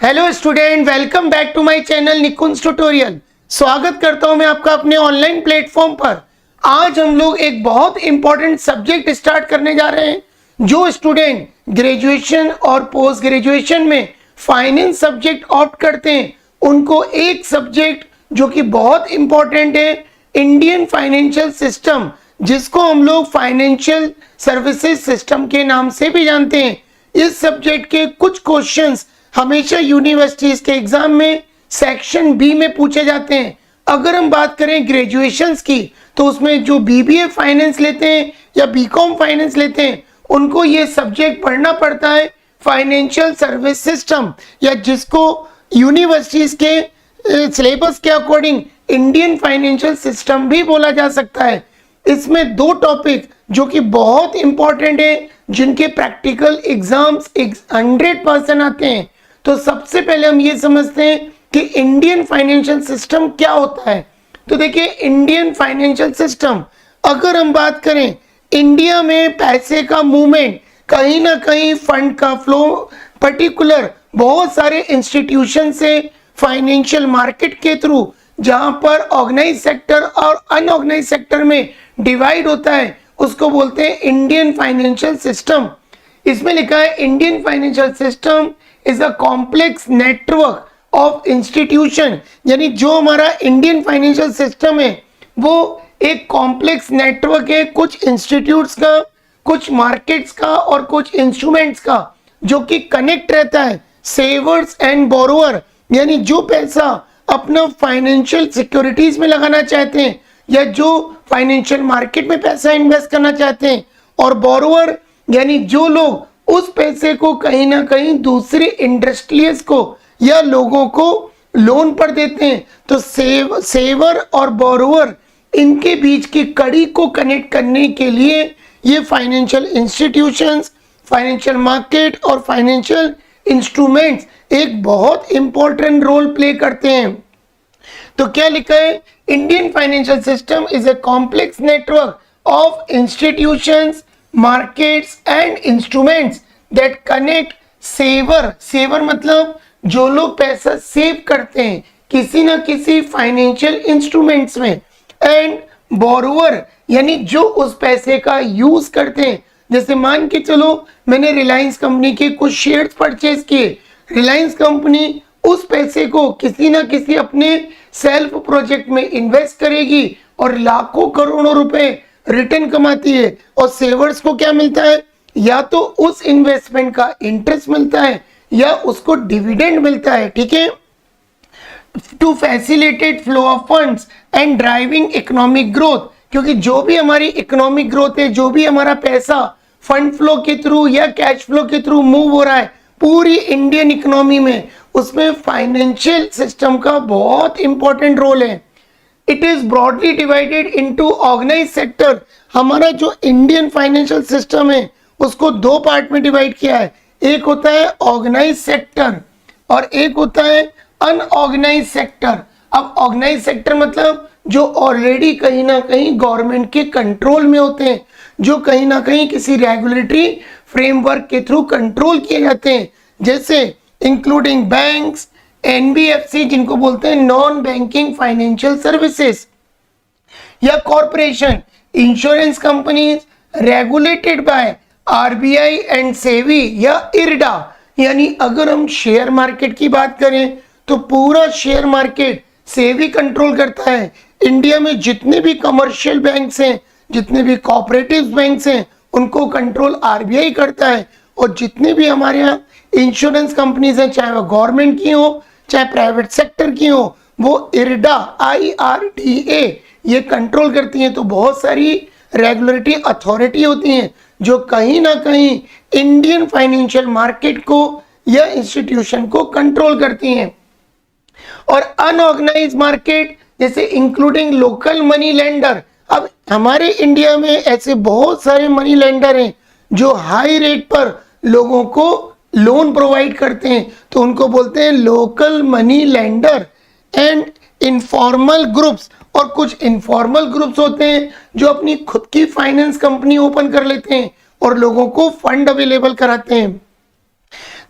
Hello student, welcome back to my channel Nikunj tutorial. स्वागत करता हूं मैं आपका अपने ऑनलाइन प्लेटफॉर्म पर। आज हम लोग एक बहुत इंपॉर्टेंट सब्जेक्ट स्टार्ट करने जा रहे हैं। जो स्टूडेंट ग्रेजुएशन और पोस्ट ग्रेजुएशन में फाइनेंस सब्जेक्ट ऑप्ट करते हैं उनको एक सब्जेक्ट जो कि बहुत इंपॉर्टेंट है, इंडियन फाइनेंशियल सिस्टम, जिसको हम लोग फाइनेंशियल सर्विसेज सिस्टम के नाम से भी जानते हैं। इस सब्जेक्ट के कुछ क्वेश्चंस हमेशा यूनिवर्सिटीज के एग्जाम में सेक्शन बी में पूछे जाते हैं। अगर हम बात करें ग्रेजुएशंस की तो उसमें जो बीबीए फाइनेंस लेते हैं या बीकॉम फाइनेंस लेते हैं उनको ये सब्जेक्ट पढ़ना पड़ता है, फाइनेंशियल सर्विस सिस्टम, या जिसको यूनिवर्सिटीज के सिलेबस के अकॉर्डिंग इंडियन फाइनेंशियल सिस्टम भी बोला जा सकता है। इसमें दो टॉपिक जो कि बहुत इंपॉर्टेंट है, जिनके प्रैक्टिकल एग्जाम्स 100% आते हैं। तो सबसे पहले हम ये समझते हैं कि इंडियन फाइनेंशियल सिस्टम क्या होता है। तो देखिए, इंडियन फाइनेंशियल सिस्टम, अगर हम बात करें इंडिया में पैसे का मूवमेंट, कहीं ना कहीं फंड का फ्लो, पर्टिकुलर बहुत सारे इंस्टीट्यूशन से फाइनेंशियल मार्केट के थ्रू, जहां पर ऑर्गेनाइज सेक्टर और अनऑर्गेनाइज सेक्टर में डिवाइड होता है, उसको बोलते हैं इंडियन फाइनेंशियल सिस्टम। इसमें लिखा है Indian financial system is a complex network of institution, यानी जो हमारा इंडियन फाइनेंशियल सिस्टम है वो एक कॉम्प्लेक्स नेटवर्क है, कुछ इंस्टीट्यूट्स का, कुछ मार्केट्स का और कुछ इंस्ट्रूमेंट्स का, जो कि कनेक्ट रहता है सेवर्स एंड बोरोवर, यानी जो पैसा अपना फाइनेंशियल सिक्योरिटीज में लगाना चाहते हैं या जो फाइनेंशियल मार्केट में पैसा इन्वेस्ट करना चाहते हैं, और बोरोवर यानी जो लोग उस पैसे को कहीं ना कहीं दूसरे इंडस्ट्रियल्स को या लोगों को लोन पर देते हैं। तो सेवर और बोरोवर, इनके बीच की कड़ी को कनेक्ट करने के लिए ये फाइनेंशियल इंस्टीट्यूशंस, फाइनेंशियल मार्केट और फाइनेंशियल इंस्ट्रूमेंट्स एक बहुत इंपॉर्टेंट रोल प्ले करते हैं। तो क्या लिखा है, Indian financial system is a complex network of institutions, markets and instruments that connect savers मतलब जो लोग पैसा सेव करते हैं किसी ना किसी फाइनेंशियल इंस्ट्रूमेंट्स में, एंड बोरोवर यानी जो उस पैसे का यूज करते हैं। जैसे मान के चलो मैंने रिलायंस कंपनी के कुछ शेयर्स परचेज किए, रिलायंस कंपनी उस पैसे को किसी ना किसी अपने सेल्फ प्रोजेक्ट में इन्वेस्ट करेगी और लाखों करोड़ों रुपए रिटर्न कमाती है, और सेवर्स को क्या मिलता है, या तो उस इन्वेस्टमेंट का इंटरेस्ट मिलता है या उसको डिविडेंड मिलता है। ठीक है, to facilitate flow of funds and driving economic growth, क्योंकि जो भी हमारी इकोनॉमिक ग्रोथ है, जो भी हमारा पैसा फंड फ्लो के थ्रू या कैश फ्लो के थ्रू मूव हो रहा है पूरी इंडियन इकोनॉमी में, उसमें फाइनेंशियल सिस्टम का बहुत इंपॉर्टेंट रोल है। It is broadly divided into organise sector. हमारा जो इंडियन फाइनेंशियल सिस्टम है उसको दो पार्ट में डिवाइड किया है, एक होता है ऑर्गेनाइज सेक्टर और एक होता है अनऑर्गेनाइज सेक्टर। अब ऑर्गेनाइज सेक्टर मतलब जो ऑलरेडी कहीं ना कहीं गवर्नमेंट के कंट्रोल में होते हैं, जो कहीं ना कहीं किसी रेगुलेटरी फ्रेमवर्क के थ्रू कंट्रोल किए जाते हैं, जैसे इंक्लूडिंग बैंक्स, एनबीएफसी जिनको बोलते हैं नॉन बैंकिंग फाइनेंशियल सर्विसेज, या corporation, insurance companies regulated by RBI and SEBI या इरडा। यानी अगर हम शेयर मार्केट की बात करें तो पूरा शेयर मार्केट सेबी कंट्रोल करता है। इंडिया में जितने भी कमर्शियल बैंक्स हैं, जितने भी कोऑपरेटिव बैंक्स हैं, उनको कंट्रोल आरबीआई करता है, और जितने भी हमारे यहाँ इंश्योरेंस कंपनीज हैं, चाहे वो गवर्नमेंट की हो चाहे प्राइवेट सेक्टर की हो, वो इरडा IRDA ये कंट्रोल करती हैं। तो बहुत सारी रेगुलेटरी अथॉरिटी होती हैं जो कहीं ना कहीं इंडियन फाइनेंशियल मार्केट को या इंस्टीट्यूशन को कंट्रोल करती हैं। और अनऑर्गेनाइज मार्केट जैसे इंक्लूडिंग लोकल मनी लेंडर। अब हमारे इंडिया में ऐसे बहुत सारे मनी लेंडर हैं जो हाई रेट पर लोगों को लोन प्रोवाइड करते हैं, तो उनको बोलते हैं local money lender. And informal groups, और कुछ इनफॉर्मल ग्रुप्स होते हैं जो अपनी खुद की फाइनेंस कंपनी ओपन कर लेते हैं और लोगों को फंड अवेलेबल कराते हैं।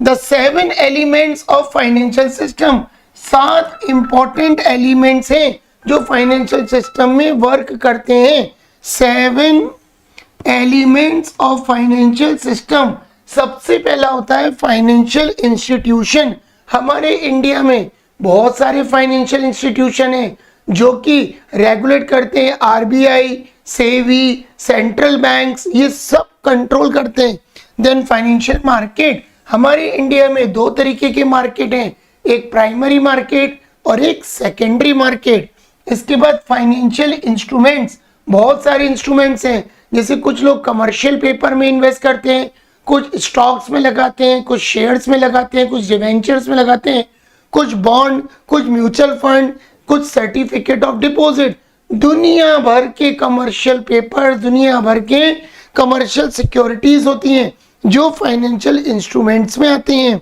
The 7 elements of financial system, 7 important elements हैं जो फाइनेंशियल सिस्टम में वर्क करते हैं। 7 एलिमेंट्स ऑफ फाइनेंशियल सिस्टम। सबसे पहला होता है फाइनेंशियल इंस्टीट्यूशन। हमारे इंडिया में बहुत सारे फाइनेंशियल इंस्टीट्यूशन हैं जो कि रेगुलेट करते हैं। आरबीआई, सेबी, सेंट्रल बैंक्स, ये सब कंट्रोल करते हैं। Then financial market. हमारे इंडिया में 2 तरीके के मार्केट हैं, एक प्राइमरी मार्केट और एक सेकेंडरी मार्केट। इसके बाद फाइनेंशियल इंस्ट्रूमेंट्स, बहुत सारे इंस्ट्रूमेंट्स हैं, जैसे कुछ लोग कमर्शियल पेपर में इन्वेस्ट करते हैं, कुछ स्टॉक्स में लगाते हैं, कुछ शेयर्स में लगाते हैं, कुछ डिवेंचर्स में लगाते हैं, कुछ बॉन्ड, कुछ म्यूचुअल फंड, कुछ सर्टिफिकेट ऑफ डिपॉजिट। दुनिया भर के कमर्शियल पेपर, दुनिया भर के कमर्शियल सिक्योरिटीज होती हैं जो फाइनेंशियल इंस्ट्रूमेंट्स में आते हैं।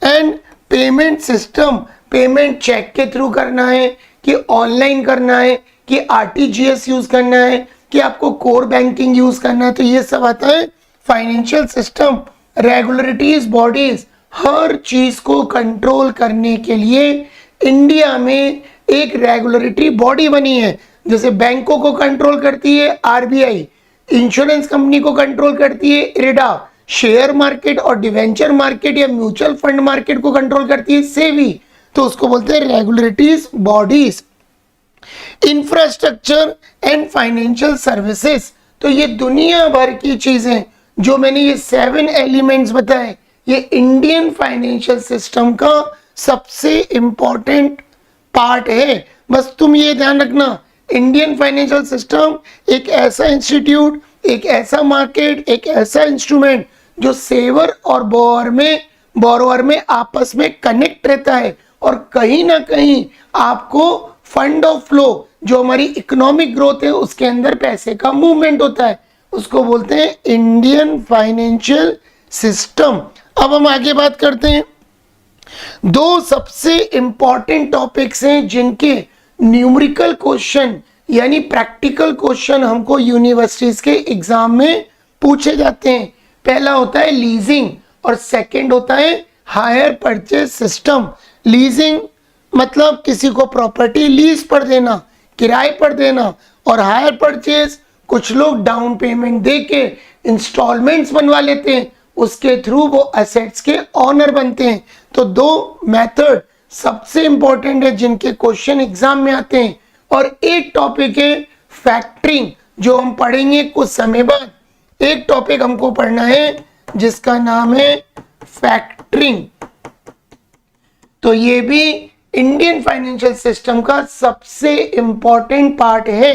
And payment system, payment cheque के थ्रू करना है कि ऑनलाइन करना है कि आरटीजीएस यूज करना है कि आपको कोर बैंकिंग यूज करना है, तो ये सब आता है फाइनेंशियल सिस्टम। रेगुलेटरीज बॉडीज, हर चीज को कंट्रोल करने के लिए इंडिया में एक रेगुलेटरी बॉडी बनी है। जैसे बैंकों को कंट्रोल करती है आरबीआई, इंश्योरेंस कंपनी को कंट्रोल करती है इरडा, शेयर मार्केट और डिवेंचर मार्केट या म्यूचुअल फंड मार्केट को कंट्रोल करती है सेबी, तो उसको बोलते हैं regulatories bodies. Infrastructure and financial services, तो ये दुनिया भर की चीजें जो मैंने ये 7 एलिमेंट्स बताए, ये इंडियन फाइनेंशियल सिस्टम का सबसे इंपॉर्टेंट पार्ट है। बस तुम ये ध्यान रखना, इंडियन फाइनेंशियल सिस्टम एक ऐसा इंस्टीट्यूट, एक ऐसा मार्केट, एक ऐसा इंस्ट्रूमेंट जो सेवर और बोरोवर में आपस में कनेक्ट रहता है और कहीं ना कहीं आपको फंड ऑफ फ्लो, जो हमारी इकोनॉमिक ग्रोथ है, उसके अंदर पैसे का मूवमेंट होता है, उसको बोलते हैं इंडियन फाइनेंशियल सिस्टम। अब हम आगे बात करते हैं। 2 सबसे इंपॉर्टेंट टॉपिक्स हैं जिनके न्यूमेरिकल क्वेश्चन यानी प्रैक्टिकल क्वेश्चन हमको यूनिवर्सिटीज के एग्जाम में पूछे जाते हैं। पहला होता है लीजिंग और सेकंड होता है हायर परचेज सिस्टम। लीजिंग मतलब किसी को प्रॉपर्टी लीज पर देना, किराए पर देना, और हायर परचेज कुछ लोग डाउन पेमेंट देके इंस्टॉलमेंट्स बनवा लेते हैं, उसके थ्रू वो एसेट्स के ऑनर बनते हैं। तो 2 मेथड सबसे इंपॉर्टेंट है जिनके क्वेश्चन एग्जाम में आते हैं। और एक टॉपिक है फैक्टरिंग, जो हम पढ़ेंगे कुछ समय बाद। एक टॉपिक हमको पढ़ना है जिसका नाम है फैक्टरिंग, तो ये भी इंडियन फाइनेंशियल सिस्टम का सबसे इंपॉर्टेंट पार्ट है।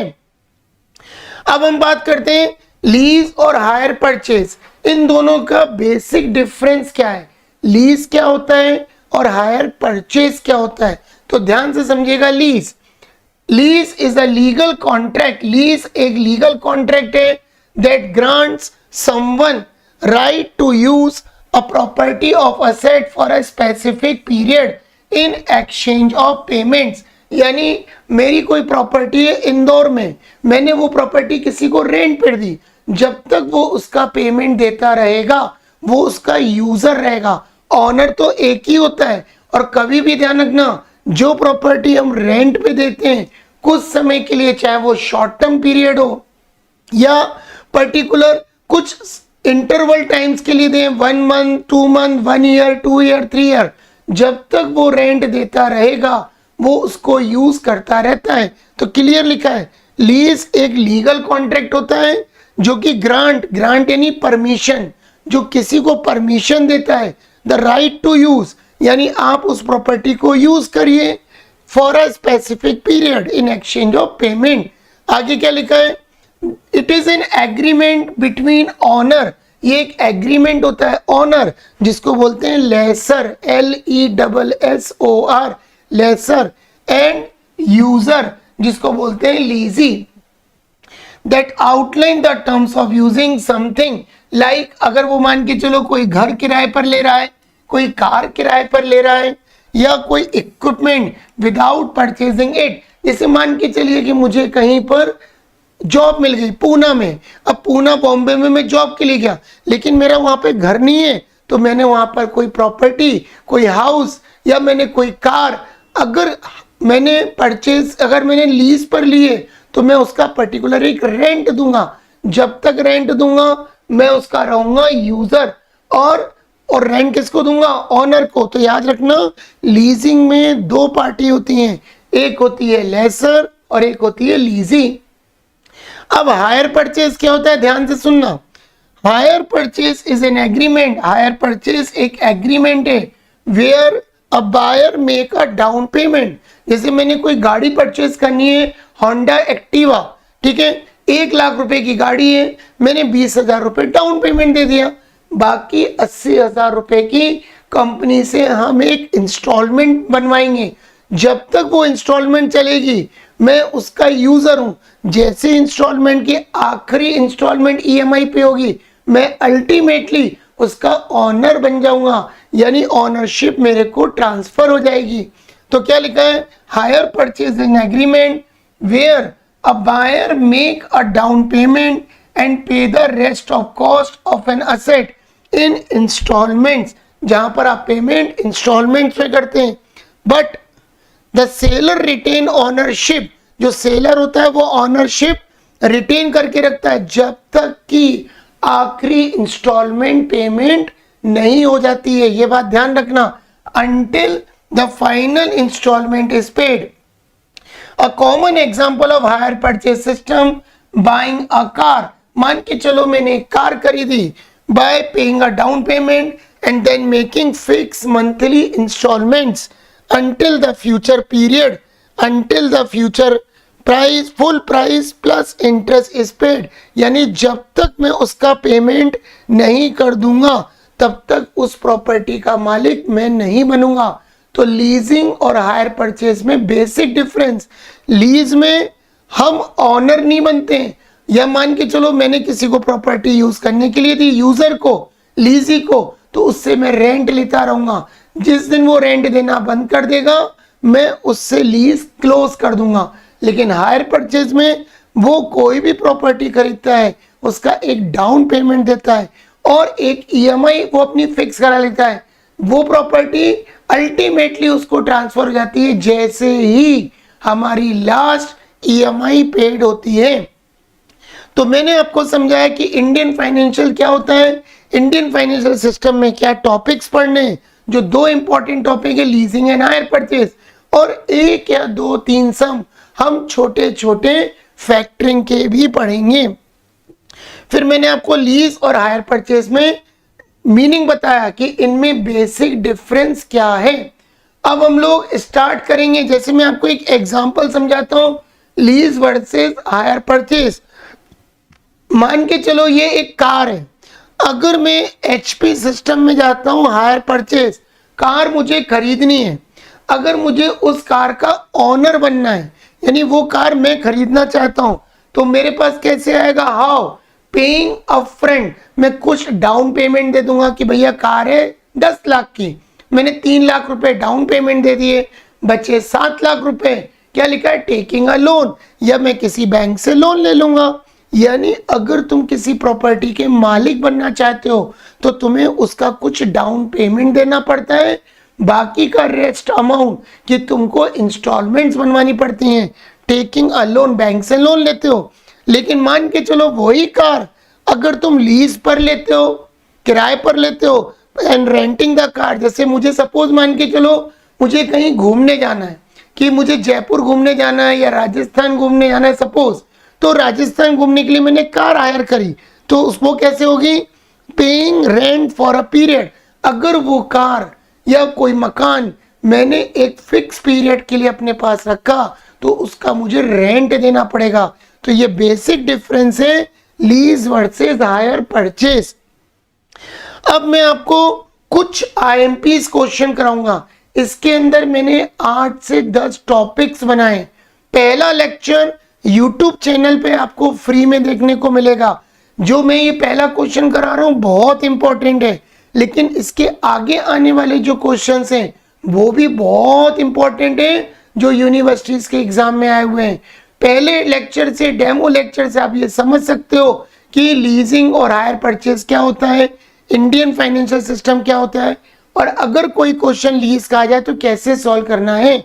अब हम बात करते हैं लीज और हायर परचेज, इन दोनों का बेसिक डिफरेंस क्या है, लीज क्या होता है और हायर परचेज क्या होता है। तो ध्यान से समझिएगा। Lease is a legal contract, lease एक लीगल कॉन्ट्रैक्ट है that grants someone right to use a property of asset for a specific period in exchange of payments. यानी मेरी कोई प्रॉपर्टी है इंदौर में, मैंने वो प्रॉपर्टी किसी को रेंट पर दी, जब तक वो उसका पेमेंट देता रहेगा वो उसका यूजर रहेगा। ऑनर तो एक ही होता है। और कभी भी ध्यान रखना, जो प्रॉपर्टी हम रेंट पे देते हैं कुछ समय के लिए, चाहे वो शॉर्ट टर्म पीरियड हो या पर्टिकुलर कुछ इंटरवल टाइम्स के लिए दें, 1 month, 2 month, 1 year, 2 year, 3 year, जब तक वो रेंट देता रहेगा वो उसको यूज करता रहता है। तो क्लियर लिखा है, लीज एक लीगल कॉन्ट्रैक्ट होता है जो कि ग्रांट यानी परमिशन, जो किसी को परमिशन देता है, द राइट टू यूज यानी आप उस प्रॉपर्टी को यूज करिए for a specific period in exchange of payment. आगे क्या लिखा है, it is an agreement between owner, ये एक एग्रीमेंट होता है ऑनर, जिसको बोलते हैं lessor, LESSOR, lessor, and user जिसको बोलते हैं lessee, that outline the terms of using something. Like अगर वो मान के चलो कोई घर किराए पर ले रहा है, कोई कार किराए पर ले रहा है, या कोई इक्विपमेंट विदाउट परचेजिंग इट। जैसे मान के चलिए कि मुझे कहीं पर जॉब मिल गई पूना में, अब पूना बॉम्बे में मैं जॉब के लिए गया, लेकिन मेरा वहां पे घर नहीं है, तो मैंने वहां पर कोई प्रॉपर्टी, कोई हाउस या मैंने कोई कार अगर मैंने लीज पर लिए तो मैं उसका पर्टिकुलर एक रेंट दूंगा। जब तक रेंट दूंगा मैं उसका रहूंगा यूजर, और रेंट किसको दूंगा? ऑनर को। तो याद रखना, लीजिंग में दो पार्टी होती हैं, एक होती है लेसर और एक होती है लीजी। अब हायर परचेज क्या होता है, ध्यान से सुनना। Hire purchase is an agreement. Hire purchase एक एग्रीमेंट है where a buyer make a down payment. जैसे मैंने कोई गाड़ी परचेज करनी है, होंडा एक्टिवा, ठीक है, 1 लाख रुपए की गाड़ी है, मैंने 20,000 रुपए डाउन पेमेंट दे दिया, बाकी 80,000 रुपए की कंपनी से हम एक इंस्टॉलमेंट बनवाएंगे। जब तक वो इंस्टॉलमेंट चलेगी मैं उसका यूजर हूं। जैसे इंस्टॉलमेंट की आखिरी इंस्टॉलमेंट ईएमआई पे होगी मैं अल्टीमेटली उसका ऑनर बन जाऊंगा, यानी ऑनरशिप मेरे को ट्रांसफर हो जाएगी। तो क्या लिखा है, hire purchase an agreement where a buyer make a down payment and pay the rest of cost of an asset in instalments. जहां पर आप पेमेंट इंस्टॉलमेंट पे करते हैं, but the seller retain ownership. जो सेलर होता है वो ऑनरशिप रिटेन करके रखता है जब तक कि आखिरी इंस्टॉलमेंट पेमेंट नहीं हो जाती है। ये बात ध्यान रखना, until the final installment is paid. A common example of hire purchase system, buying a car. मान के चलो मैंने एक कार खरीदी, by paying a down payment and then making fixed monthly installments until the future period, until the future price, full price plus interest is paid. यानी जब तक मैं उसका पेमेंट नहीं कर दूंगा तब तक उस प्रॉपर्टी का मालिक मैं नहीं बनूंगा। तो लीजिंग और हायर परचेज में बेसिक डिफरेंस, लीज में हम ऑनर नहीं बनते हैं, या मान के चलो मैंने किसी को प्रॉपर्टी यूज करने के लिए दी, यूजर को, लीजी को, तो उससे मैं रेंट लेता रहूंगा। जिस दिन वो रेंट देना बंद कर देगा मैं उससे लीज क्लोज कर दूंगा। लेकिन हायर परचेज में वो कोई भी प्रॉपर्टी खरीदता है उसका एक डाउन पेमेंट देता है और एक ईएमआई वो अपनी फिक्स करा लेता है। वो प्रॉपर्टी अल्टीमेटली उसको ट्रांसफर हो जाती है जैसे ही हमारी लास्ट ईएमआई पेड होती है। तो मैंने आपको समझाया कि इंडियन फाइनेंशियल क्या होता है, इंडियन फाइनेंशियल सिस्टम में क्या टॉपिक्स पढ़ने हैं। जो दो इंपॉर्टेंट टॉपिक है, लीजिंग एंड हायर परचेज, और एक या दो तीन सम हम छोटे छोटे फैक्टरिंग के भी पढ़ेंगे। फिर मैंने आपको लीज और हायर परचेज में मीनिंग बताया कि इनमें बेसिक डिफरेंस क्या है। अब हम लोग स्टार्ट करेंगे। जैसे मैं आपको एक एग्जांपल समझाता हूं, लीज वर्सेस हायर परचेज। मान के चलो ये एक कार है, अगर मैं एचपी सिस्टम में जाता हूं हायर परचेज, कार मुझे खरीदनी है, अगर मुझे उस कार का ऑनर बनना है यानी वो कार मैं खरीदना चाहता हूं, तो मेरे पास कैसे आएगा, हाउ, पेइंग अपफ्रंट। मैं कुछ डाउन पेमेंट दे दूंगा कि भैया कार है 10 लाख की, मैंने 3 लाख रुपए डाउन पेमेंट दे दिए, बचे 7 लाख रुपए। क्या लिखा है, टेकिंग अ लोन, या मैं किसी बैंक से लोन ले लूंगा। यानी अगर तुम किसी प्रॉपर्टी के मालिक बनना चाहते हो तो तुम्हें उसका कुछ डाउन पेमेंट देना पड़ता है, बाकी का रेस्ट अमाउंट कि तुमको इंस्टॉलमेंट्स बनवानी पड़ती हैं। टेकिंग अ लोन, बैंक से लोन लेते हो। लेकिन मान के चलो वही कार अगर तुम लीज पर लेते हो, किराए पर लेते हो, एंड रेंटिंग द कार, जैसे मुझे सपोज मान के चलो मुझे कहीं घूमने जाना है, कि मुझे जयपुर घूमने जाना है या राजस्थान घूमने जाना है सपोज, तो राजस्थान घूमने के लिए मैंने कार हायर करी, तो उसको कैसे होगी, paying rent for a period. अगर वो कार या कोई मकान मैंने एक फिक्स पीरियड के लिए अपने पास रखा तो उसका मुझे रेंट देना पड़ेगा। तो ये बेसिक डिफरेंस है लीज वर्सेस हायर परचेज। अब मैं आपको कुछ आईएमपीस क्वेश्चन कराऊंगा। इसके अंदर मैंने 8 से 10 टॉपिक्स बनाए। पहला लेक्चर YouTube चैनल पे आपको फ्री में देखने को मिलेगा। जो मैं ये पहला क्वेश्चन करा रहा हूं बहुत इंपॉर्टेंट है, लेकिन इसके आगे आने वाले जो क्वेश्चंस हैं वो भी बहुत इंपॉर्टेंट है जो यूनिवर्सिटीज के एग्जाम में आए हुए हैं। पहले लेक्चर से, डेमो लेक्चर से आप ये समझ सकते हो कि लीजिंग और हायर परचेज क्या होता है, इंडियन फाइनेंशियल सिस्टम क्या होता है, और अगर कोई क्वेश्चन लीज का आ जाए तो कैसे सॉल्व करना है।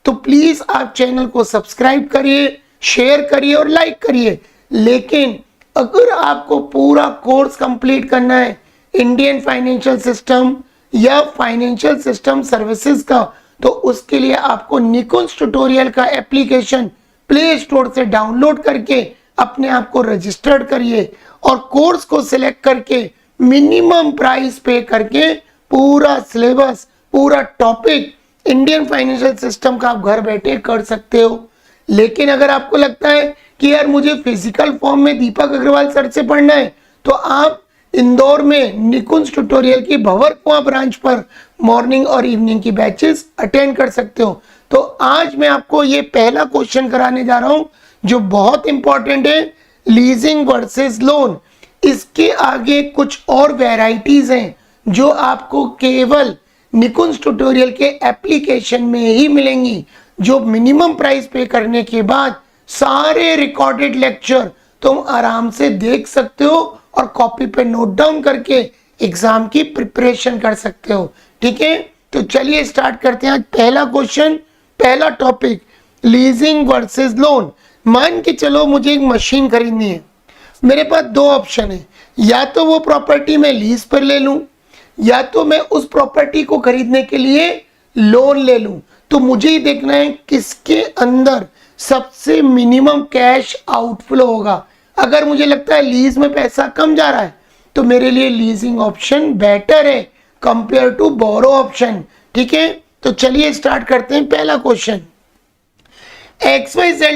तो प्लीज आप चैनल को सब्सक्राइब करिए, शेयर करिए और लाइक करिए। लेकिन अगर आपको पूरा कोर्स कंप्लीट करना है इंडियन फाइनेंशियल सिस्टम या फाइनेंशियल सिस्टम सर्विसेज का, तो उसके लिए आपको निकुंज ट्यूटोरियल का एप्लीकेशन प्ले स्टोर से डाउनलोड करके अपने आप को रजिस्टर्ड करिए और कोर्स को सिलेक्ट करके मिनिमम प्राइस पे करके पूरा सिलेबस, पूरा टॉपिक इंडियन फाइनेंशियल सिस्टम का आप घर बैठे कर सकते हो। लेकिन अगर आपको लगता है कि यार मुझे फिजिकल फॉर्म में दीपक अग्रवाल सर से पढ़ना है, तो आप इंदौर में निकुंज ट्यूटोरियल की भंवर कुआं ब्रांच पर मॉर्निंग और इवनिंग की बैचेस अटेंड कर सकते हो। तो आज मैं आपको ये पहला क्वेश्चन कराने जा रहा हूं जो बहुत इंपॉर्टेंट है, लीजिंग वर्सेस लोन। इसके आगे कुछ और वेराइटीज हैं जो आपको केवल निकुंज ट्यूटोरियल के एप्लीकेशन में ही मिलेंगी, जो मिनिमम प्राइस पे करने के बाद सारे रिकॉर्डेड लेक्चर तुम आराम से देख सकते हो और कॉपी पे नोट डाउन करके एग्जाम की प्रिपरेशन कर सकते हो। ठीक है, तो चलिए स्टार्ट करते हैं। पहला क्वेश्चन, पहला टॉपिक, लीजिंग वर्सेस लोन। मान के चलो मुझे एक मशीन खरीदनी है, मेरे पास दो ऑप्शन है, या तो वो प्रॉपर्टी मैं लीज पर ले लूं या तो मैं उस प्रॉपर्टी को खरीदने के लिए लोन ले लूं। तो मुझे ही देखना है किसके अंदर सबसे मिनिमम कैश आउटफ्लो होगा। अगर मुझे लगता है लीज में पैसा कम जा रहा है तो मेरे लिए लीजिंग ऑप्शन बेटर है कंपेयर टू बोरो ऑप्शन। ठीक है, तो चलिए स्टार्ट करते हैं। पहला question, XYZ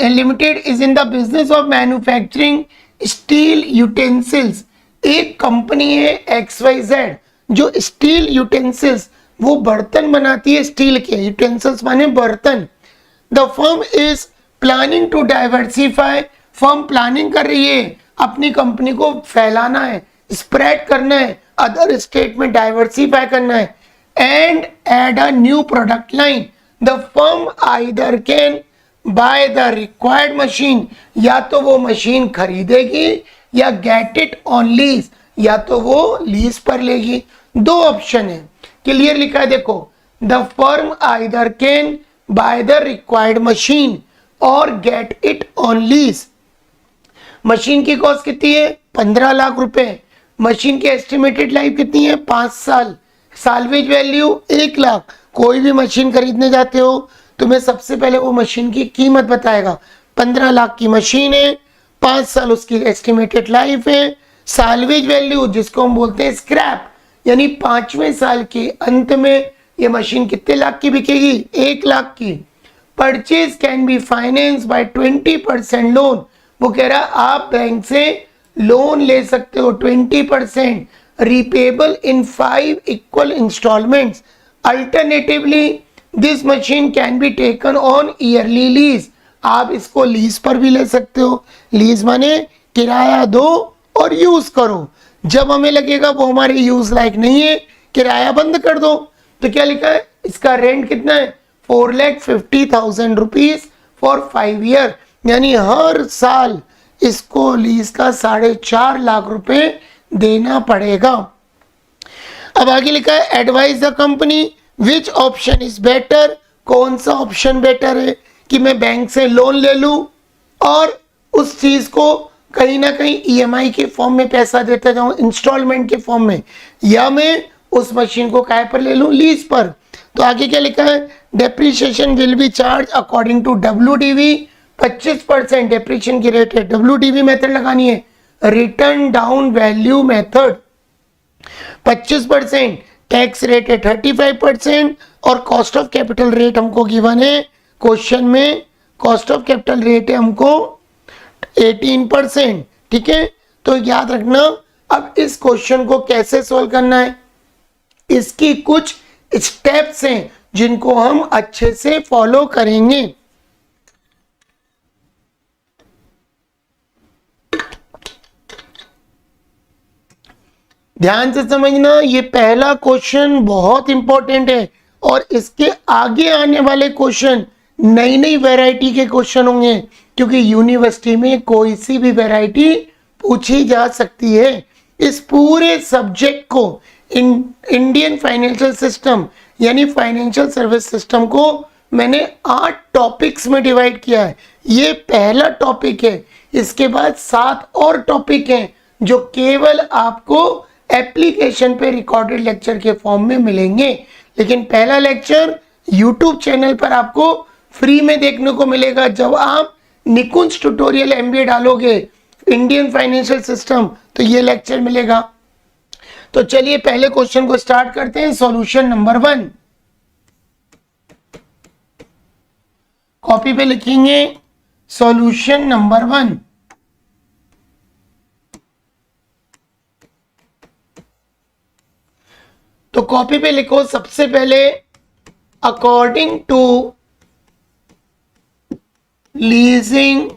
Limited is in the business of manufacturing steel utensils। एक कंपनी है XYZ जो स्टील यूटेंसिल्स, वो बर्तन बनाती है स्टील के, यूटेंसिल्स माने बर्तन। The firm is planning to diversify, firm planning कर रही है अपनी कंपनी को फैलाना है, स्प्रेड करना है, अदर स्टेट में डाइवर्सिफाई करना है, and add a new product line. The firm either can buy the required machine, या तो वो मशीन खरीदेगी या गेट इट ऑन लीज, या तो वो लीज पर लेगी। दो ऑप्शन है, क्लियर लिखा है देखो, the firm either can buy the required machine और get it on lease. Machine की कॉस्ट कितनी है? 15 लाख रुपए। मशीन की एस्टिमेटेड लाइफ कितनी है? 5 साल। Salvage value 1 lakh. कोई भी मशीन खरीदने जाते हो तुम्हें सबसे पहले वो मशीन की कीमत बताएगा। 15 लाख की मशीन है, 5 साल उसकी एस्टिमेटेड लाइफ है। साल्वेज वैल्यू जिसको हम बोलते हैं स्क्रैप, यानी 5वें साल के अंत में ये मशीन कितने लाख की बिकेगी? 1 लाख की। Purchase can be finance by 20% loan. वो कह रहा है आप बैंक से लोन ले सकते हो 20%, repayable in 5 equal installments। Alternatively, this machine can be taken on yearly lease। आप इसको लीज पर भी ले सकते हो। लीज माने किराया दो और यूज करो, जब हमें लगेगा वो हमारे यूज लायक नहीं है किराया बंद कर दो। तो क्या लिखा है? इसका रेंट कितना है? 4,50,000 रुपीज फॉर 5 ईयर, यानी हर साल इसको लीज का 4.5 लाख रुपए देना पड़ेगा। अब आगे लिखा है advise the company which option is better. कौन सा ऑप्शन बेटर है कि मैं बैंक से लोन ले लूं और उस चीज को कहीं ना कहीं EMI के फॉर्म में पैसा देता जाऊं, इंस्टॉलमेंट के फॉर्म में, या मैं उस मशीन को काय पर ले लूं? लीज पर। तो आगे क्या लिखा है? Depreciation will be charge according to WDV। 25% depreciation की रेट है। WDV मेथड लगानी है, return down value method. 25%, tax rate है 35% और कॉस्ट ऑफ कैपिटल रेट हमको गिवन है क्वेश्चन में। कॉस्ट ऑफ कैपिटल रेट है हमको 18%। ठीक है, तो याद रखना। अब इस क्वेश्चन को कैसे सोल्व करना है, इसकी कुछ स्टेप्स हैं जिनको हम अच्छे से फॉलो करेंगे। ध्यान से समझना, ये पहला क्वेश्चन बहुत इंपॉर्टेंट है और इसके आगे आने वाले क्वेश्चन नई नई वैरायटी के क्वेश्चन होंगे, क्योंकि यूनिवर्सिटी में कोई सी भी वैरायटी पूछी जा सकती है। इस पूरे सब्जेक्ट को इंडियन फाइनेंशियल सिस्टम यानी फाइनेंशियल सर्विस सिस्टम को मैंने 8 टॉपिक्स में डिवाइड किया है। ये पहला टॉपिक है। इसके बाद 7 और टॉपिक हैं जो केवल आपको एप्लीकेशन पे रिकॉर्डेड लेक्चर के फॉर्म में मिलेंगे। लेकिन पहला लेक्चर यूट्यूब चैनल पर आपको फ्री में देखने को मिलेगा। जब आप निकुंज ट्यूटोरियल एमबीए डालोगे इंडियन फाइनेंशियल सिस्टम तो ये लेक्चर मिलेगा। तो चलिए पहले क्वेश्चन को स्टार्ट करते हैं। सॉल्यूशन नंबर 1 कॉपी पे लिखेंगे। सॉल्यूशन नंबर 1, तो कॉपी पे लिखो सबसे पहले अकॉर्डिंग टू लीजिंग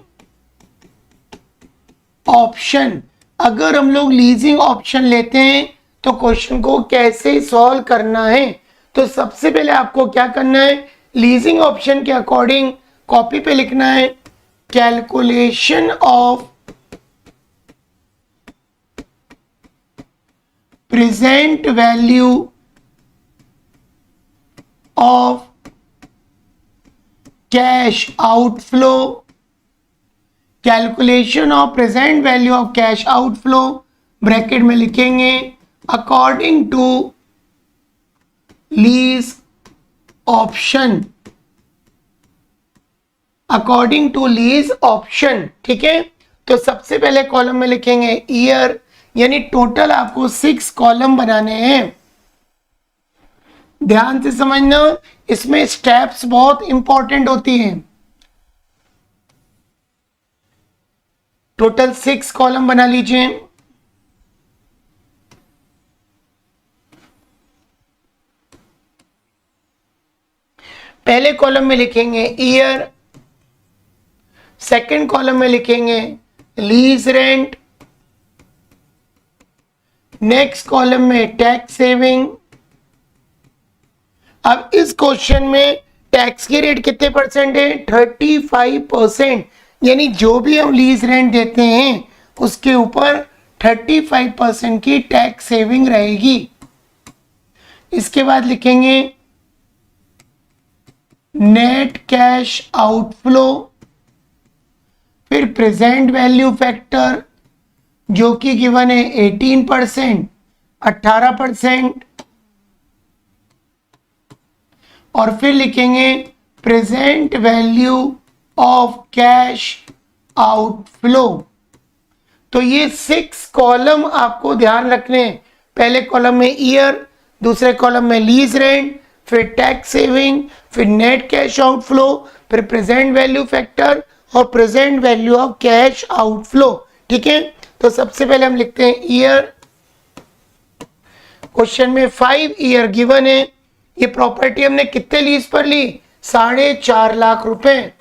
ऑप्शन। अगर हम लोग लीजिंग ऑप्शन लेते हैं तो क्वेश्चन को कैसे सॉल्व करना है। तो सबसे पहले आपको क्या करना है, लीजिंग ऑप्शन के अकॉर्डिंग कॉपी पे लिखना है calculation of present value of cash outflow, calculation of present value of cash outflow bracket में लिखेंगे according to lease option, according to lease option. ठीक है, तो सबसे पहले कॉलम में लिखेंगे ईयर, यानी टोटल आपको 6 कॉलम बनाने हैं। ध्यान से समझना, इसमें स्टेप्स बहुत इंपॉर्टेंट होती हैं। टोटल 6 कॉलम बना लीजिए। पहले कॉलम में लिखेंगे ईयर, सेकंड कॉलम में लिखेंगे लीज रेंट, नेक्स्ट कॉलम में टैक्स सेविंग। अब इस क्वेश्चन में टैक्स की रेट कितने परसेंट है, 35%, यानी जो भी हम लीज रेंट देते हैं उसके ऊपर 35% की टैक्स सेविंग रहेगी। इसके बाद लिखेंगे नेट कैश आउटफ्लो, फिर प्रेजेंट वैल्यू फैक्टर जो कि गिवन है 18%, 18%, और फिर लिखेंगे present value of cash outflow. तो ये 6 कॉलम आपको ध्यान रखने हैं। पहले कॉलम में ईयर, दूसरे कॉलम में लीज रेंट, फिर टैक्स सेविंग, फिर नेट कैश आउटफ्लो, फिर प्रेजेंट वैल्यू फैक्टर और present value of cash outflow. ठीक है, तो सबसे पहले हम लिखते हैं ईयर। क्वेश्चन में 5 ईयर गिवन है। ये प्रॉपर्टी हमने कितने लीज पर ली, 4.5 लाख रुपए।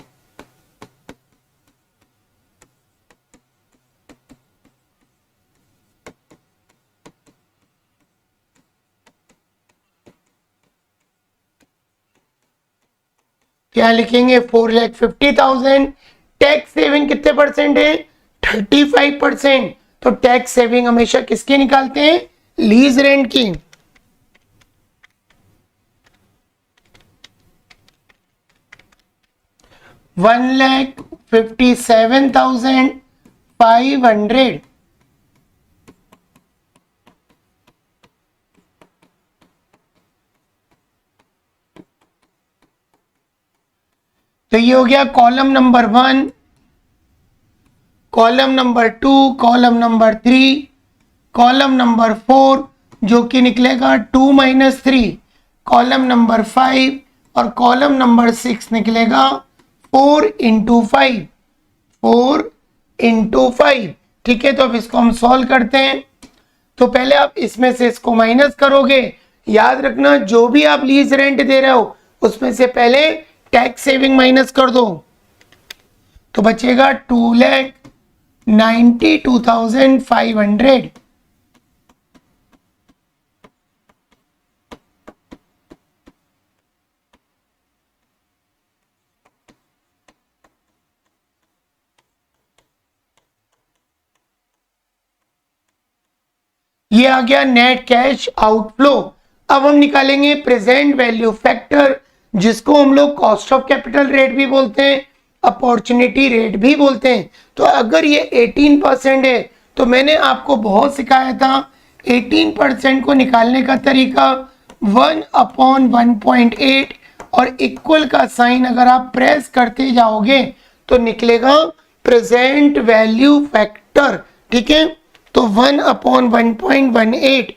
क्या लिखेंगे 4,50,000। टैक्स सेविंग कितने परसेंट है, 35%। तो टैक्स सेविंग हमेशा किसकी निकालते हैं, लीज रेंट की। $1,57,500। तो ये हो गया column number 1, column number 2, column number 3, column number 4 जो कि निकलेगा 2 - 3, कॉलम नंबर 5 और कॉलम नंबर 6 निकलेगा 4 × 5, 4 × 5। ठीक है, तो अब इसको हम सॉल्व करते हैं। तो पहले आप इसमें से इसको माइनस करोगे। याद रखना, जो भी आप लीज रेंट दे रहे हो उसमें से पहले टैक्स सेविंग माइनस कर दो, तो बचेगा 2,92,500। ये आ गया नेट कैश आउटफ्लो। अब हम निकालेंगे प्रेजेंट वैल्यू फैक्टर, जिसको हम लोग कॉस्ट ऑफ कैपिटल रेट भी बोलते हैं, अपॉर्चुनिटी रेट भी बोलते हैं। तो अगर ये 18% है तो मैंने आपको बहुत सिखाया था 18% को निकालने का तरीका 1/1.8 और इक्वल का साइन अगर आप प्रेस करते जाओगे तो निकलेगा प्रेजेंट वैल्यू फैक्टर। ठीक है, तो 1/1.18,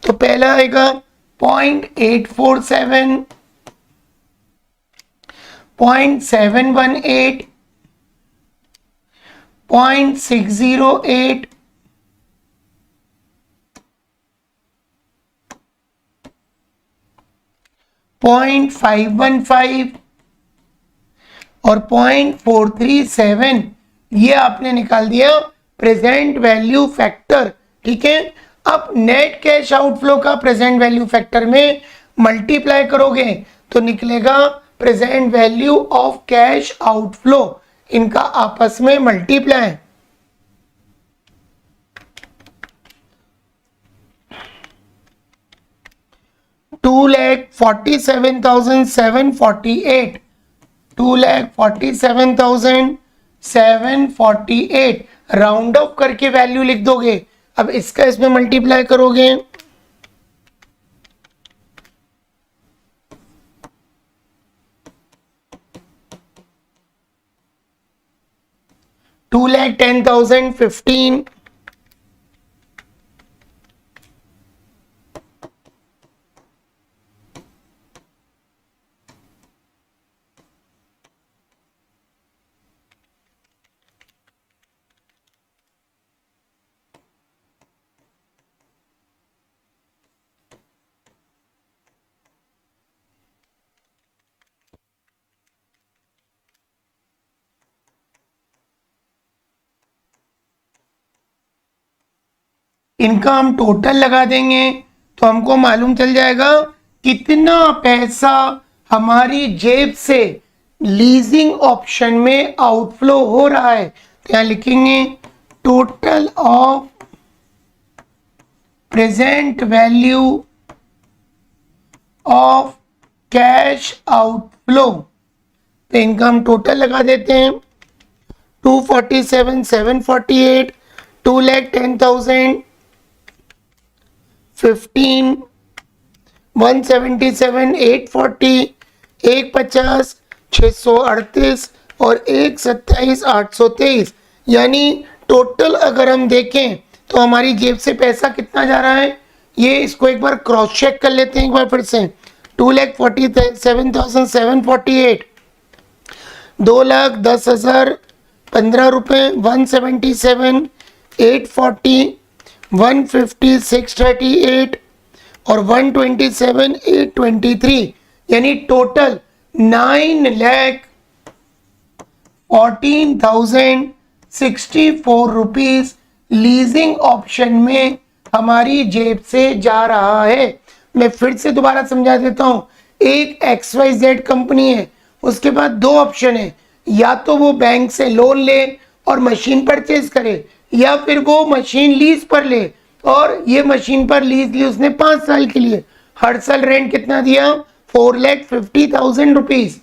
तो पहला आएगा 0.847, 0.718, 0.608, 0.515 और 0.437। ये आपने निकाल दिया प्रेजेंट वैल्यू फैक्टर। ठीक है, अब नेट कैश आउटफ्लो का प्रेजेंट वैल्यू फैक्टर में मल्टीप्लाई करोगे तो निकलेगा present value of cash outflow, इनका आपस में मल्टीप्लाई। $2,47,748, 2,47,748 राउंड ऑफ करके वैल्यू लिख दोगे। अब इसका इसमें मल्टीप्लाई करोगे 2,10,015, इनका हम टोटल लगा देंगे तो हमको मालूम चल जाएगा कितना पैसा हमारी जेब से लीजिंग ऑप्शन में आउटफ्लो हो रहा है। तो यहां लिखेंगे total of present value of cash outflow. तो इनका हम टोटल लगा देते हैं 247,748, 2,10,000, 15, 177,840, 150, 638 और 127,823। यानी टोटल अगर हम देखें तो हमारी जेब से पैसा कितना जा रहा है, ये इसको एक बार क्रॉस चेक कर लेते हैं एक बार फिर से। 2,47,748, 2,10,015 रुपये, 177,840, 150,638 और 127,823, यानी टोटल 9,14,064 रुपीज लीजिंग ऑप्शन में हमारी जेब से जा रहा है। मैं फिर से दोबारा समझा देता हूं, एक XYZ कंपनी है, उसके बाद दो ऑप्शन है, या तो वो बैंक से लोन ले और मशीन परचेज करे, या फिर वो मशीन लीज पर ले और ये मशीन पर लीज ली उसने 5 साल के लिए, हर साल रेंट कितना दिया 4,50,000 रुपीज।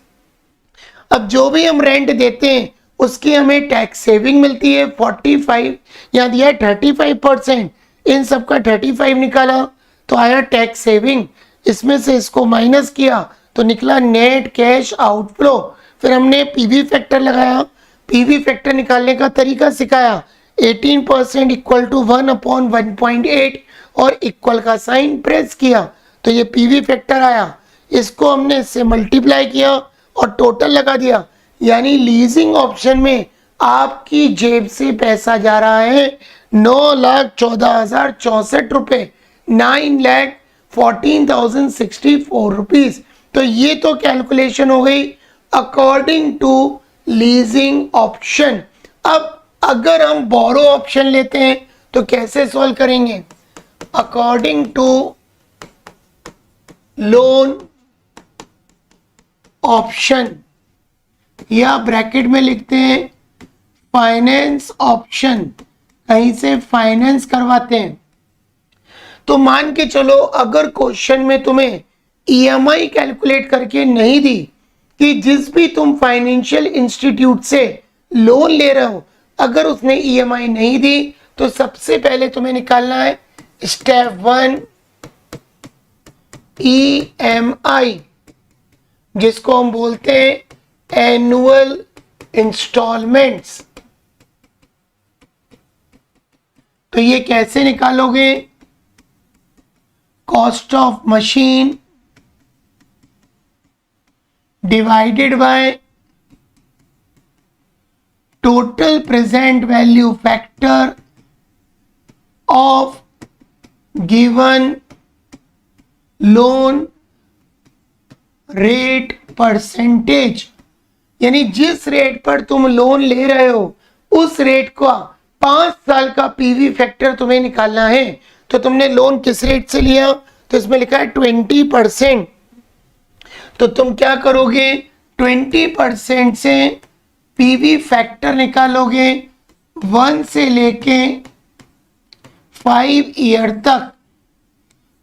अब जो भी हम रेंट देते हैं उसकी हमें टैक्स सेविंग मिलती है 45, यहाँ दिया 35%, इन सबका 35 निकाला तो आया टैक्स सेविंग, इसमें से इसको माइनस किया तो निकला नेट कैश आउटफ्लो। फिर हमने पीवी फैक्टर लगाया, पीवी फैक्टर निकालने का तरीका सिखाया, 18% इक्वल टू 1/1.8 और इक्वल का साइन प्रेस किया तो ये पीवी फैक्टर आया। इसको हमने इससे मल्टीप्लाई किया और टोटल लगा दिया, यानी लीजिंग ऑप्शन में आपकी जेब से पैसा जा रहा है 9,14,064 रुपए, 9,14,064 रुपीज। तो ये तो कैलकुलेशन हो गई अकॉर्डिंग टू लीजिंग ऑप्शन। अब अगर हम बोरो ऑप्शन लेते हैं तो कैसे सॉल्व करेंगे, अकॉर्डिंग टू लोन ऑप्शन, या ब्रैकेट में लिखते हैं फाइनेंस ऑप्शन, कहीं से फाइनेंस करवाते हैं तो मान के चलो अगर क्वेश्चन में तुम्हें ईएमआई कैलकुलेट करके नहीं दी कि जिस भी तुम फाइनेंशियल इंस्टीट्यूट से लोन ले रहे हो, अगर उसने ईएमआई नहीं दी तो सबसे पहले तुम्हें निकालना है स्टेप 1 ईएमआई, जिसको हम बोलते हैं एनुअल इंस्टॉलमेंट्स। तो ये कैसे निकालोगे? Cost of machine divided by total present value factor of given loan rate percentage, यानी जिस रेट पर तुम लोन ले रहे हो उस रेट का 5 साल का पीवी फैक्टर तुम्हें निकालना है। तो तुमने लोन किस रेट से लिया? तो इसमें लिखा है 20%। तो तुम क्या करोगे? 20% से पीवी फैक्टर निकालोगे 1 से लेके 5 ईयर तक।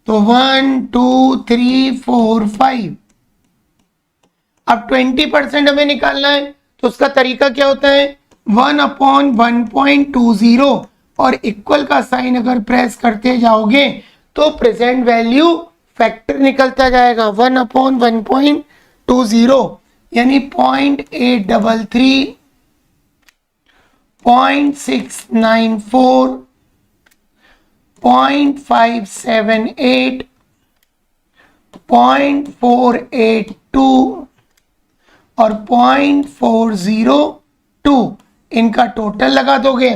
तो 1 2 3 4 5। अब 20% हमें निकालना है, तो उसका तरीका क्या होता है? 1/1.20 और इक्वल का साइन अगर प्रेस करते जाओगे तो प्रेजेंट वैल्यू फैक्टर निकलता जाएगा 1/1.20, यानी 0.833, 0.694, 0.578, 0.482 और 0.402, इनका टोटल लगा दोगे।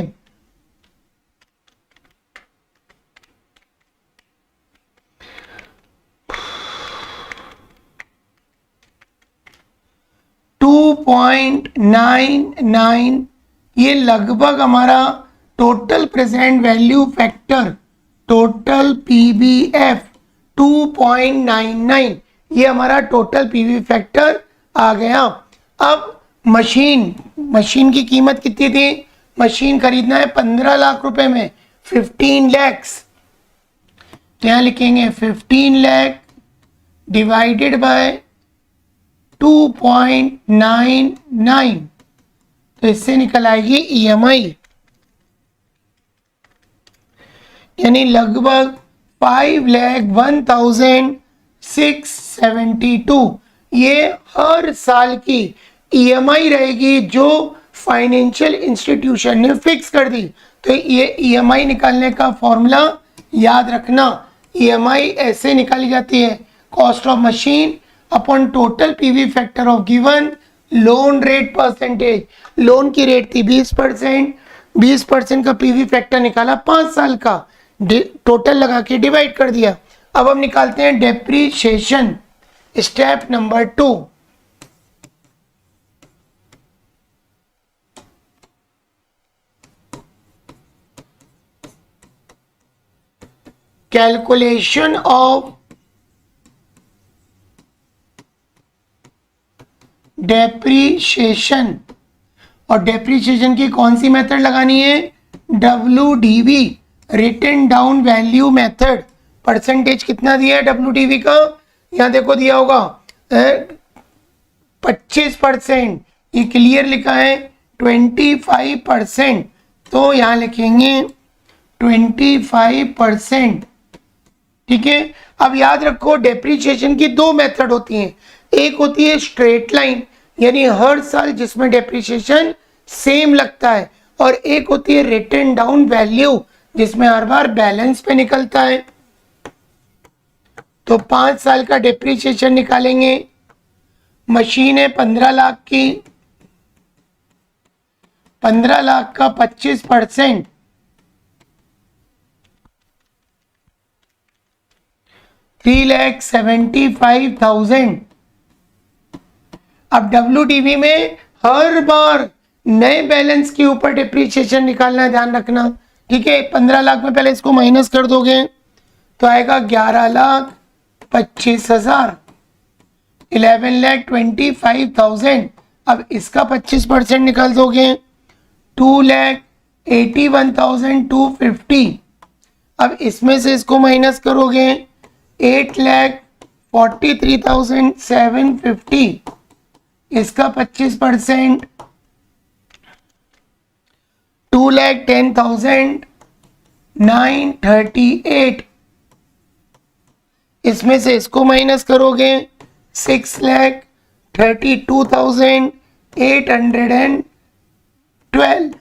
$2.99, ये लगभग हमारा total present value factor, total PBF 2.99, ये हमारा टोटल पीवी फैक्टर आ गया। अब मशीन की कीमत कितनी थी? मशीन खरीदना है 15 लाख रुपए में, 15 लैक्स। तो यहां लिखेंगे 15 लाख डिवाइडेड बाय 2.99, तो इससे निकल आएगी ईएमआई, यानी लगभग 5,01,672। ये हर साल की ईएमआई रहेगी जो फाइनेंशियल इंस्टीट्यूशन ने फिक्स कर दी। तो ये ईएमआई निकालने का फॉर्मूला याद रखना। ईएमआई ऐसे निकाली जाती है, cost of machine upon total PV factor of given loan rate percentage. Loan की रेट थी 20%, 20% का पीवी फैक्टर निकाला 5 साल का, टोटल लगा के डिवाइड कर दिया। अब हम निकालते हैं depreciation, step number 2। Calculation of depreciation, और डेप्रीशिएशन की कौन सी मेथड लगानी है? WDV, written down value method. Percentage कितना दिया है WDV का? यहां देखो दिया होगा 25%, ये क्लियर लिखा है 25%, तो यहां लिखेंगे 25%। ठीक है। अब याद रखो डेप्रीशिएशन की 2 मेथड होती हैं। एक होती है स्ट्रेट लाइन, यानी हर साल जिसमें डेप्रीशिएशन सेम लगता है, और एक होती है रिटन डाउन वैल्यू, जिसमें हर बार बैलेंस पे निकलता है। तो 5 साल का डेप्रीशिएशन निकालेंगे। मशीन है 15 लाख की, 15 लाख का 25%, 3,75,000। अब WDV में हर बार नए बैलेंस के ऊपर डिप्रीशिएशन निकालना, ध्यान रखना। ठीक है, 15 लाख में पहले इसको माइनस कर दोगे तो आएगा 11,25,000, 11,25,000। अब इसका 25% निकाल दोगे 2,81,250। अब इसमें से इसको माइनस करोगे 8,43,750, इसका 25%, 2,10,938, इसमें से इसको माइनस करोगे 6,32,812।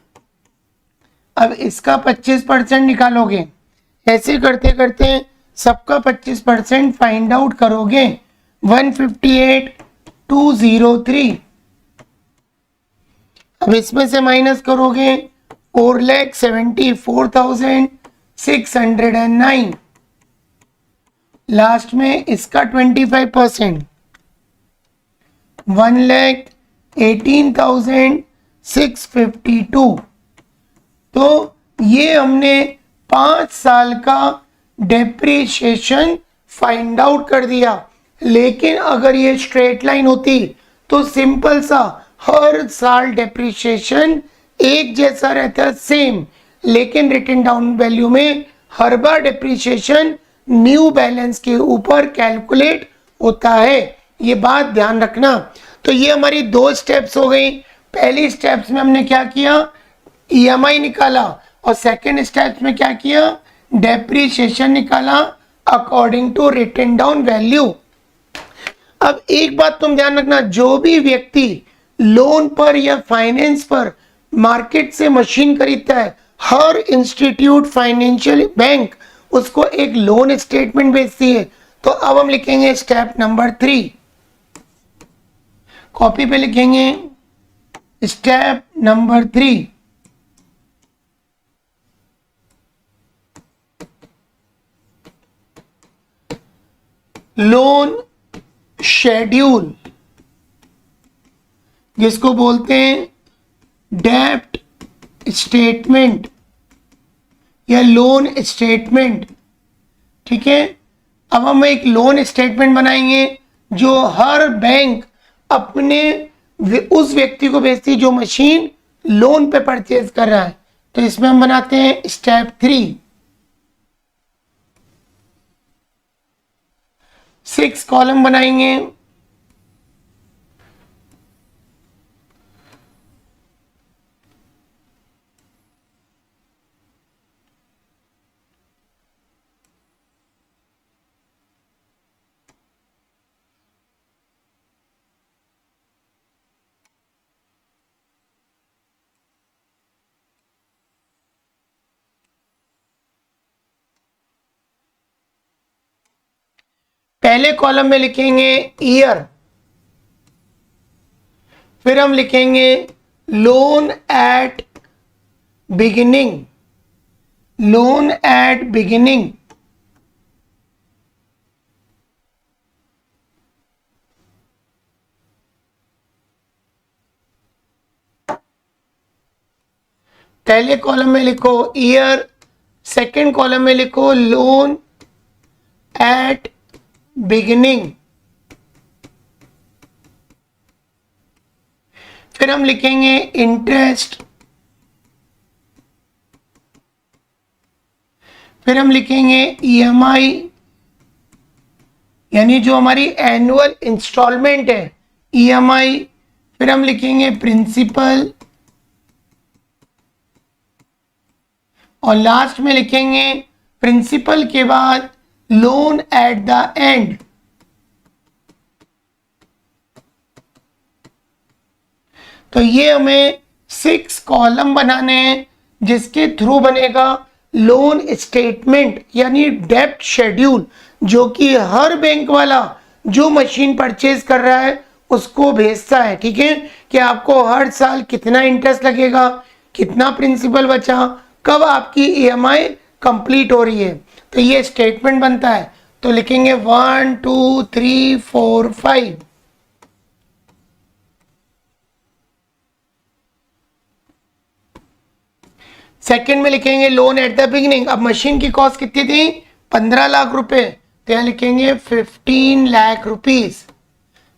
अब इसका 25% निकालोगे। ऐसे करते करते सबका 25% फाइंड आउट करोगे। 158,203। अब इसमें से माइनस करोगे 4,74,609। लास्ट में इसका 25%, 1,18,652। तो ये हमने 5 साल का डेप्रीशिएशन फाइंड आउट कर दिया। लेकिन अगर ये स्ट्रेट लाइन होती तो सिंपल सा हर साल डेप्रीशिएशन एक जैसा रहता है, सेम। लेकिन रिटन डाउन वैल्यू में हर बार डेप्रीशिएशन न्यू बैलेंस के ऊपर कैलकुलेट होता है, ये बात ध्यान रखना। तो ये हमारी 2 स्टेप्स हो गई। पहली स्टेप्स में हमने क्या किया, ईएमआई निकाला, और सेकेंड स्टेप्स में क्या किया, डेप्रीशिएशन निकाला according to written down value. अब एक बात तुम ध्यान रखना, जो भी व्यक्ति लोन पर या फाइनेंस पर मार्केट से मशीन खरीदता है, हर इंस्टीट्यूट फाइनेंशियल बैंक उसको एक लोन स्टेटमेंट भेजती है। तो अब हम लिखेंगे स्टेप नंबर 3, कॉपी पे लिखेंगे स्टेप नंबर 3। लोन शेड्यूल, जिसको बोलते हैं डेप्ट स्टेटमेंट या लोन स्टेटमेंट। ठीक है, अब हम एक लोन स्टेटमेंट बनाएंगे जो हर बैंक अपने उस व्यक्ति को भेजती है जो मशीन लोन पे परचेज कर रहा है। तो इसमें हम बनाते हैं स्टेप 3, 6 कॉलम बनाएंगे। पहले कॉलम में लिखेंगे ईयर, फिर हम लिखेंगे loan at beginning, loan at beginning. पहले कॉलम में लिखो ईयर, सेकंड कॉलम में लिखो लोन एट बिगिनिंग, फिर हम लिखेंगे इंटरेस्ट, फिर हम लिखेंगे ईएमआई, यानी जो हमारी एनुअल इंस्टॉलमेंट है ईएमआई, फिर हम लिखेंगे प्रिंसिपल, और लास्ट में लिखेंगे प्रिंसिपल के बाद लोन एट द एंड। तो ये हमें 6 कॉलम बनाने हैं, जिसके थ्रू बनेगा लोन स्टेटमेंट यानी डेप्ट शेड्यूल, जो कि हर बैंक वाला जो मशीन परचेज कर रहा है उसको भेजता है। ठीक है, कि आपको हर साल कितना इंटरेस्ट लगेगा, कितना प्रिंसिपल बचा, कब आपकी ईएमआई कंप्लीट हो रही है। तो ये स्टेटमेंट बनता है। तो लिखेंगे 1 2 3 4 5। सेकेंड में लिखेंगे लोन एट द बिगिनिंग। अब मशीन की कॉस्ट कितनी थी, 15 लाख रुपए, तो यहाँ लिखेंगे 15 लाख रुपीस।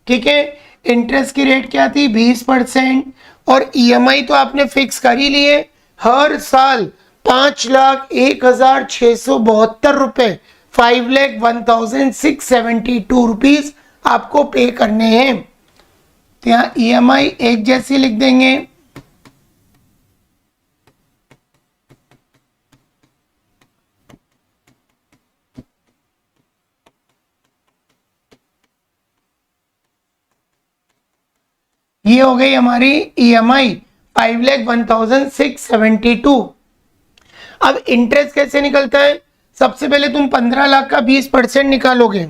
ठीक है, इंटरेस्ट की रेट क्या थी, 20%, और ईएमआई तो आपने फिक्स कर ही लिए, हर साल 5,01,672 रुपए, 5,01,672 रुपीज आपको पे करने हैं। तो यहाँ EMI एक जैसी लिख देंगे। ये हो गई हमारी EMI 5,01,672। अब इंटरेस्ट कैसे निकलता है? सबसे पहले तुम 15 लाख का 20% निकालोगे।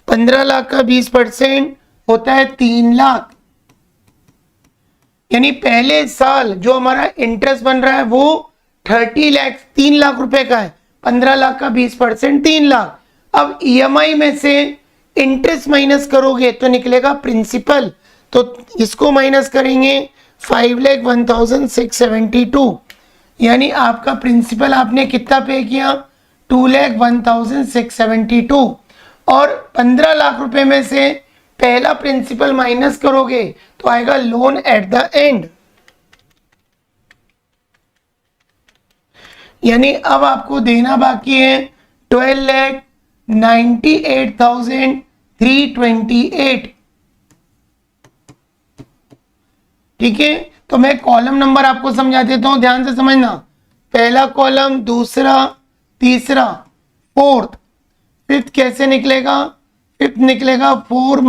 15 लाख का 20% होता है 3 लाख, यानी पहले साल जो हमारा इंटरेस्ट बन रहा है वो 30 लाख 3 लाख रुपए का है। 15 लाख का 20% 3 लाख। अब EMI में से इंटरेस्ट माइनस करोगे तो निकलेगा प्रिंसिपल, तो इसको माइनस करेंगे 5,01,672, यानी आपका प्रिंसिपल आपने कितना पे किया? 2,01,672। और 15 लाख रुपए में से पहला प्रिंसिपल माइनस करोगे तो आएगा लोन एट द एंड, यानी अब आपको देना बाकी है 12,98,328। ठीक है, तो मैं कॉलम नंबर आपको समझा देता हूं, ध्यान से समझना। पहला कॉलम, दूसरा, तीसरा, फोर्थ, फिफ्थ कैसे निकलेगा? फिफ्थ निकलेगा 4 -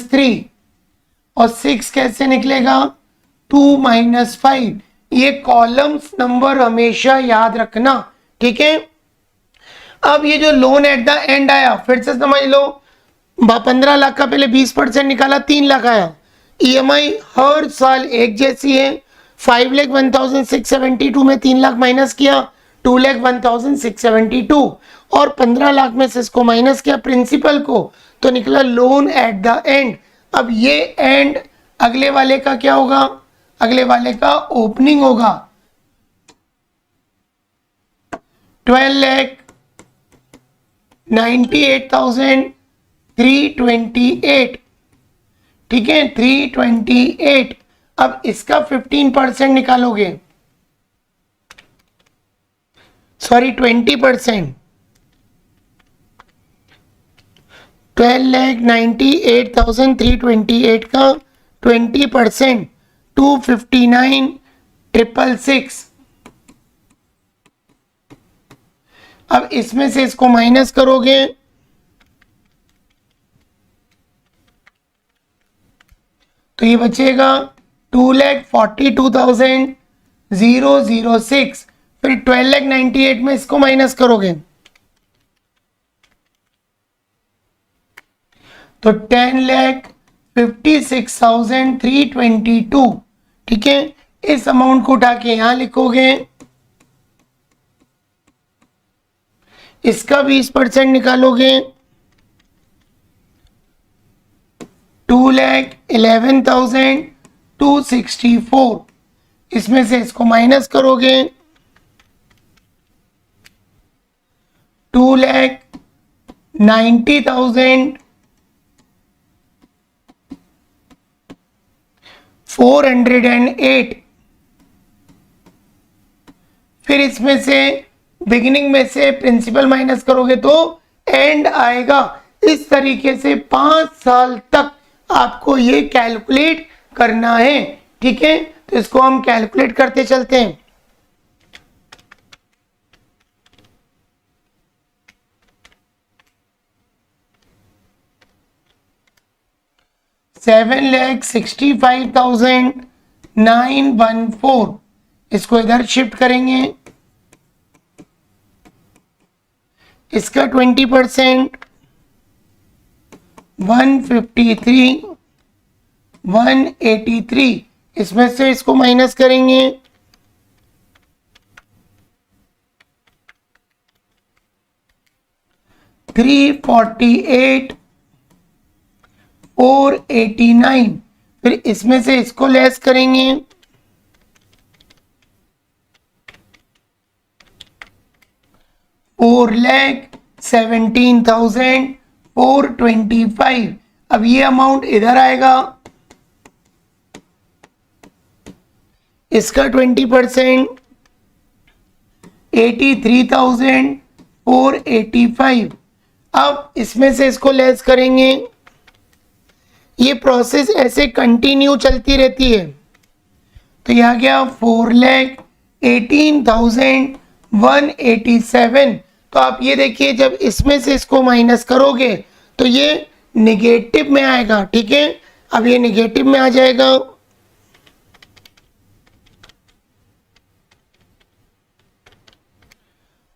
3, और 6 कैसे निकलेगा? 2 - 5। ये कॉलम्स नंबर हमेशा याद रखना, ठीक है। अब ये जो लोन एट द एंड आया, फिर से समझ लो, 15 लाख का पहले 20% निकाला, 3 लाख आया। EMI हर साल एक जैसी है। 5,01,672 में 3 लाख माइनस किया, 2,01,672, और 15 लाख में से इसको माइनस किया प्रिंसिपल को, तो निकला लोन एट द एंड। अब ये एंड अगले वाले का क्या होगा? अगले वाले का ओपनिंग होगा। 12,98,328, ठीक है, 328। अब इसका 15% निकालोगे, सॉरी 20%। 12,98,328 का 20%, 259,666। अब इसमें से इसको माइनस करोगे तो ये बचेगा 2,42,006। फिर 12,98,000 में इसको माइनस करोगे तो 10,56,322। ठीक है, इस अमाउंट को उठा के यहां लिखोगे, इसका 20% निकालोगे 2,11,264। इसमें से इसको माइनस करोगे 2,90,408। फिर इसमें से बिगिनिंग में से प्रिंसिपल माइनस करोगे तो एंड आएगा। इस तरीके से 5 साल तक आपको ये कैलकुलेट करना है। ठीक है, तो इसको हम कैलकुलेट करते चलते हैं। $7,65,914 इसको इधर शिफ्ट करेंगे, इसका 20% 153,183। इसमें से इसको माइनस करेंगे 348,489। फिर इसमें से इसको लेस करेंगे 4,17,425। अब ये अमाउंट इधर आएगा, इसका 20% 83,485। अब इसमें से इसको लेस करेंगे, ये प्रोसेस ऐसे कंटिन्यू चलती रहती है। तो यह आ गया 4,18,187। तो आप ये देखिए, जब इसमें से इसको माइनस करोगे तो ये निगेटिव में आएगा। ठीक है, अब ये निगेटिव में आ जाएगा।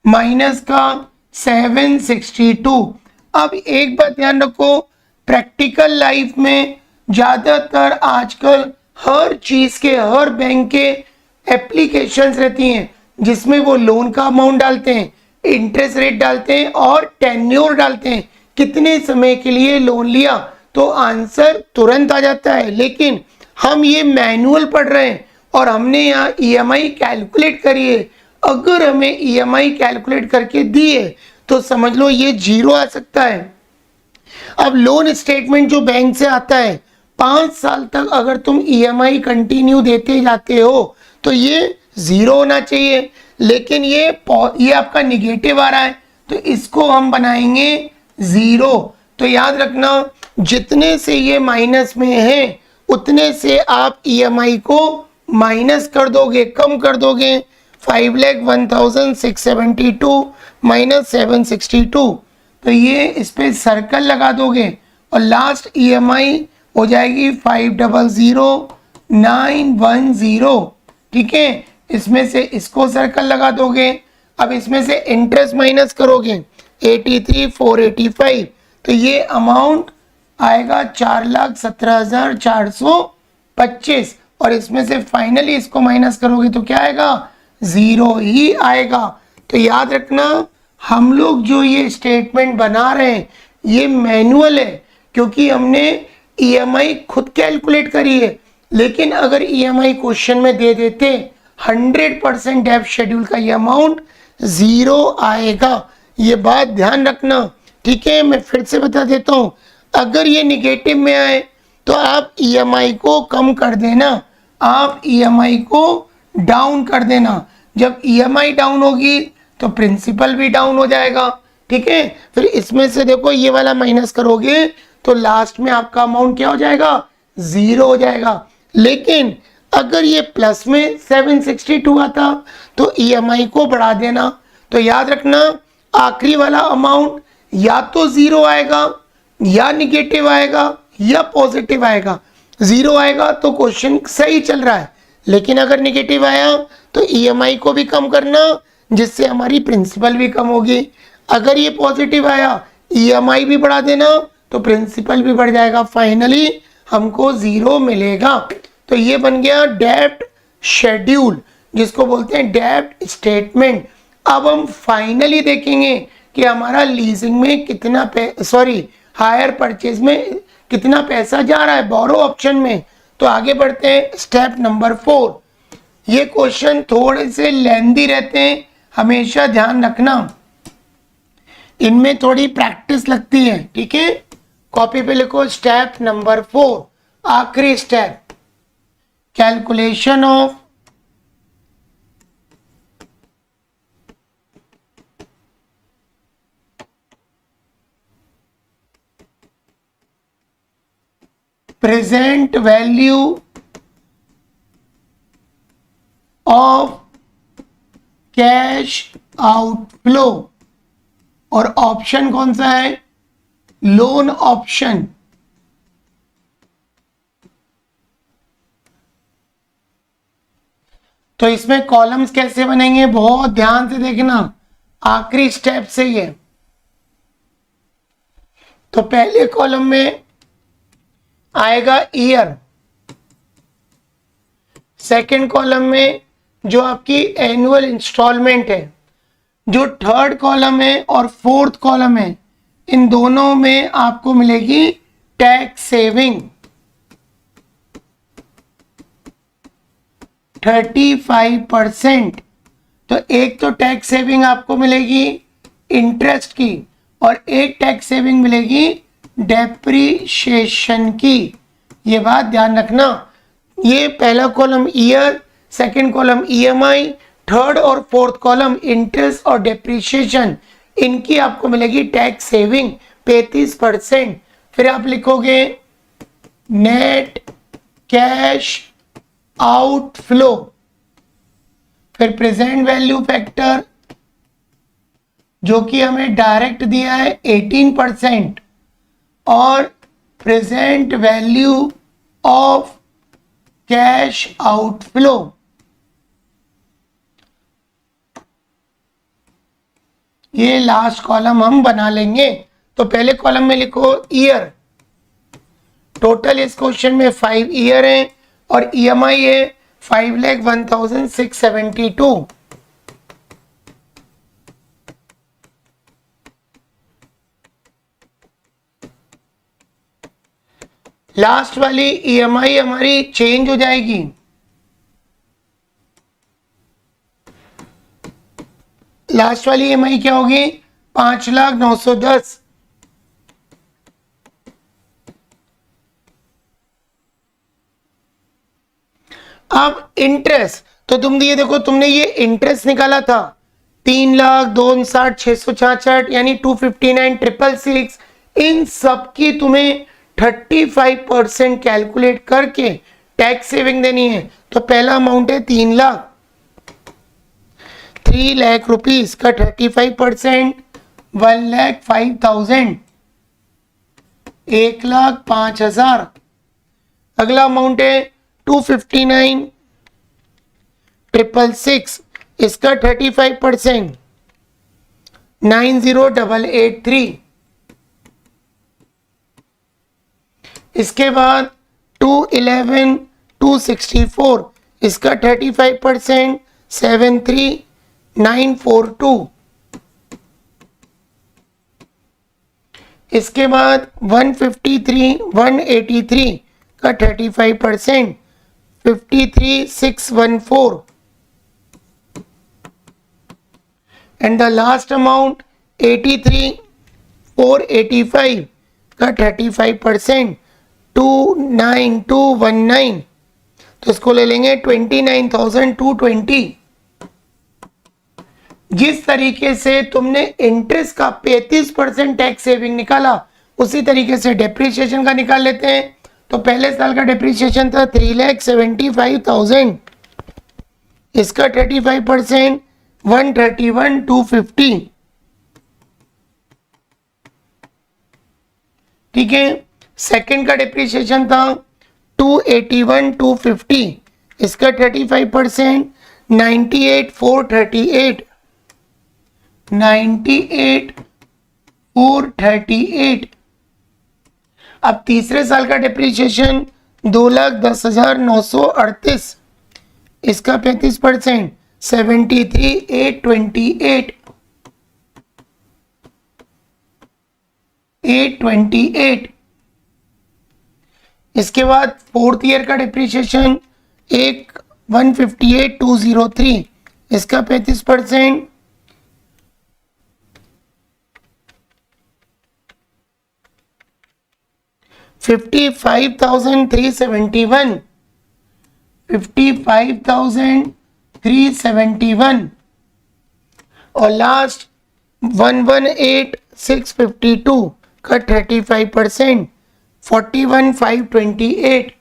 माइनस का 762। अब एक बात ध्यान रखो, प्रैक्टिकल लाइफ में ज्यादातर आजकल हर चीज के, हर बैंक के एप्लीकेशंस रहती हैं जिसमें वो लोन का अमाउंट डालते हैं, इंटरेस्ट रेट डालते हैं और टेन्योर डालते हैं, कितने समय के लिए लोन लिया, तो आंसर तुरंत आ जाता है। लेकिन हम ये मैनुअल पढ़ रहे हैं और हमने यहाँ ईएमआई कैलकुलेट करी है। अगर हमें ईएमआई कैलकुलेट करके दी है तो समझ लो ये 0 आ सकता है। अब लोन स्टेटमेंट जो बैंक से आता है, 5 साल तक अगर तुम ईएमआई कंटिन्यू देते जाते हो तो ये 0 होना चाहिए, लेकिन ये आपका निगेटिव आ रहा है, तो इसको हम बनाएंगे 0। तो याद रखना, जितने से ये माइनस में है उतने से आप ईएमआई को माइनस कर दोगे, कम कर दोगे। 5,01,672 माइनस 762, तो ये इस पे सर्कल लगा दोगे और लास्ट ईएमआई हो जाएगी 5,00,910। ठीक है, इसमें से इसको सर्कल लगा दोगे। अब इसमें से इंटरेस्ट माइनस करोगे 83,485, तो ये अमाउंट आएगा 4,17,425 और इसमें से फाइनली इसको माइनस करोगे तो क्या आएगा, 0 ही आएगा। तो याद रखना, हम लोग जो ये स्टेटमेंट बना रहे हैं ये मैनुअल है, क्योंकि हमने ईएमआई खुद कैलकुलेट करी है। लेकिन अगर ईएमआई क्वेश्चन में दे देते 100% डेब्ट शेड्यूल का ये अमाउंट 0 आएगा, ये बात ध्यान रखना। ठीक है, मैं फिर से बता देता हूं, अगर ये निगेटिव में आए तो आप ईएमआई को कम कर देना, आप ईएमआई को डाउन कर देना। जब ईएमआई डाउन होगी तो प्रिंसिपल भी डाउन हो जाएगा। ठीक है, फिर इसमें से देखो ये वाला माइनस करोगे तो लास्ट में आपका अमाउंट क्या हो जाएगा, 0 हो जाएगा। लेकिन अगर ये प्लस में 762 आता तो ईएमआई को बढ़ा देना। तो याद रखना, आखिरी वाला अमाउंट या तो 0 आएगा, या निगेटिव आएगा, या पॉजिटिव आएगा। 0 आएगा तो क्वेश्चन सही चल रहा है, लेकिन अगर निगेटिव आया तो ईएमआई को भी कम करना, जिससे हमारी प्रिंसिपल भी कम होगी। अगर ये पॉजिटिव आया, ईएमआई भी बढ़ा देना तो प्रिंसिपल भी बढ़ जाएगा, फाइनली हमको 0 मिलेगा। तो ये बन गया डेब्ट शेड्यूल, जिसको बोलते हैं डेब्ट स्टेटमेंट। अब हम फाइनली देखेंगे कि हमारा लीजिंग में कितना हायर परचेज में कितना पैसा जा रहा है, बोरो ऑप्शन में। तो आगे बढ़ते हैं, स्टेप नंबर 4। ये क्वेश्चन थोड़े से लेंदी रहते हैं, हमेशा ध्यान रखना, इनमें थोड़ी प्रैक्टिस लगती है। ठीक है, कॉपी पे लिखो स्टेप नंबर 4, आखिरी step, calculation of present value of cash outflow. और ऑप्शन कौन सा है, लोन ऑप्शन। तो इसमें कॉलम्स कैसे बनेंगे, बहुत ध्यान से देखना, आखिरी स्टेप से ही है। तो पहले कॉलम में आएगा ईयर, सेकंड कॉलम में जो आपकी एनुअल इंस्टॉलमेंट है, जो थर्ड कॉलम है और फोर्थ कॉलम है, इन दोनों में आपको मिलेगी टैक्स सेविंग 35%। तो एक तो टैक्स सेविंग आपको मिलेगी इंटरेस्ट की और एक टैक्स सेविंग मिलेगी डेप्रीशिएशन की। ये बात ध्यान रखना, ये पहला column year, second column EMI, third और फोर्थ कॉलम इंटरेस्ट और डेप्रिसिएशन, इनकी आपको मिलेगी टैक्स सेविंग 35%। फिर आप लिखोगे नेट कैश आउटफ्लो, फिर प्रेजेंट वैल्यू फैक्टर जो कि हमें डायरेक्ट दिया है 18%, और present value of cash outflow. ये लास्ट कॉलम हम बना लेंगे। तो पहले कॉलम में लिखो ईयर, टोटल इस क्वेश्चन में 5 ईयर है और ईएमआई है 5,01,672। लास्ट वाली ईएमआई हमारी चेंज हो जाएगी, लास्ट वाली ईएमआई क्या होगी 5,09,10। अब इंटरेस्ट, तो तुम ये देखो, तुमने ये इंटरेस्ट निकाला था 3,62,666 यानी 259,666, इन सब की तुम्हें 35% कैलकुलेट करके टैक्स सेविंग देनी है। तो पहला अमाउंट है 3 लाख रुपीस का 35%, 1,05,000, 1,05,000। अगला अमाउंट है 259,666, इसका 35%, 90,883। इसके बाद 211,264, इसका 35%, 73,942। इसके बाद 153,183 का 35%, 53,614। एंड द लास्ट अमाउंट 83,485 का 35%, 29,219। तो इसको ले लेंगे 29,220। जिस तरीके से तुमने इंटरेस्ट का 35% टैक्स सेविंग निकाला, उसी तरीके से डेप्रिसिएशन का निकाल लेते हैं। तो पहले साल का डेप्रिसिएशन था 3,75,000, इसका 35%, 131,250। ठीक है। सेकंड का डेप्रिसिएशन था 281,250, इसका 35%, 98,438, 98,438। अब तीसरे साल का डेप्रिसिएशन 2,10,938, इसका 35%, 73,828, 828। इसके बाद फोर्थ ईयर का डिप्रिसिएशन 158,203, इसका 35%, 55,371, 55,371। और लास्ट 118,652 का 35%, 41,528।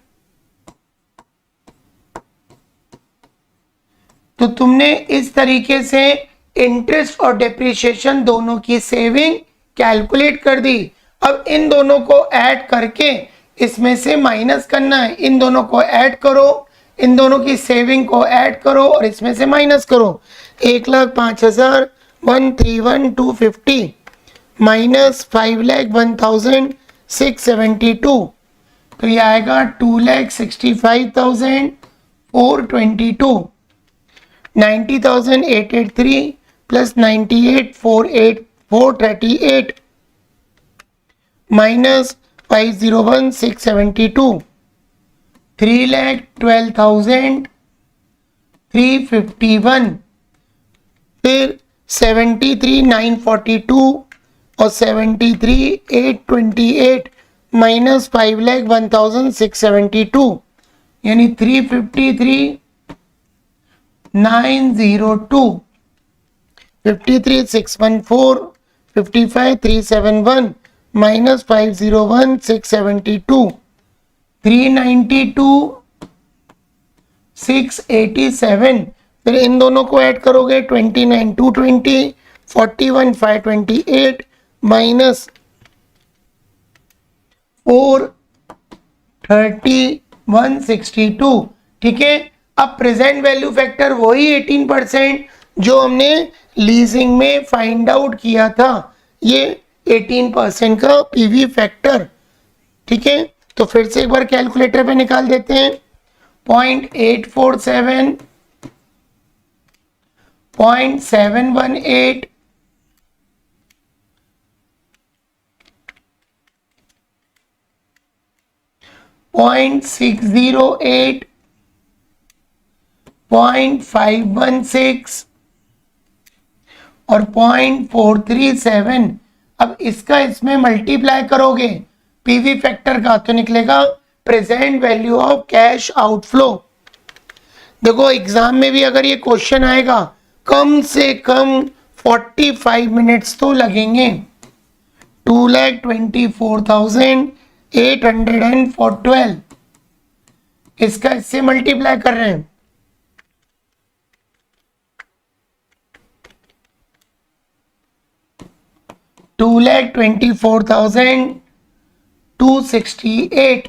तो तुमने इस तरीके से इंटरेस्ट और डेप्रिसिएशन दोनों की सेविंग कैलकुलेट कर दी। अब इन दोनों को ऐड करके इसमें से माइनस करना है। इन दोनों को ऐड करो, इन दोनों की सेविंग को ऐड करो और इसमें से माइनस करो। 1,05,131,250 माइनस 5,01,672, तो ये आएगा 2,65,422। 90,883 प्लस 98,438 माइनस 5,01,672, 3,12,351। फिर 73,942 और 73,828 माइनस 5,01,672, यानी 353,942 902, 53,614, 55,371 minus 501, 672, 392, 687। फिर इन दोनों को ऐड करोगे 29 220, 41 528 माइनस 430 162। ठीक है, अब प्रेजेंट वैल्यू फैक्टर वही 18% जो हमने लीजिंग में फाइंड आउट किया था, ये 18% का पीवी फैक्टर। ठीक है, तो फिर से एक बार कैलकुलेटर पे निकाल देते हैं। 0.847, 0.718, 0.608, 0.516 और 0.437। अब इसका इसमें मल्टीप्लाई करोगे पीवी फैक्टर का तो निकलेगा present value of cash outflow. देखो एग्जाम में भी अगर ये क्वेश्चन आएगा कम से कम 45 मिनट्स तो लगेंगे। 2,24,812 इसका इससे मल्टीप्लाई कर रहे हैं। टू लैख 24,268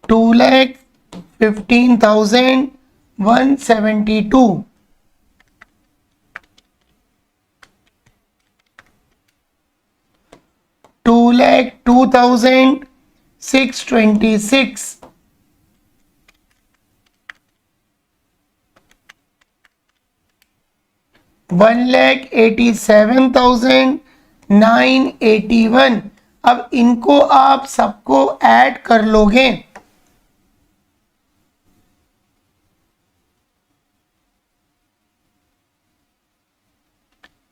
2,15,172 2,02,626 1,87,981। अब इनको आप सबको ऐड कर लोगे।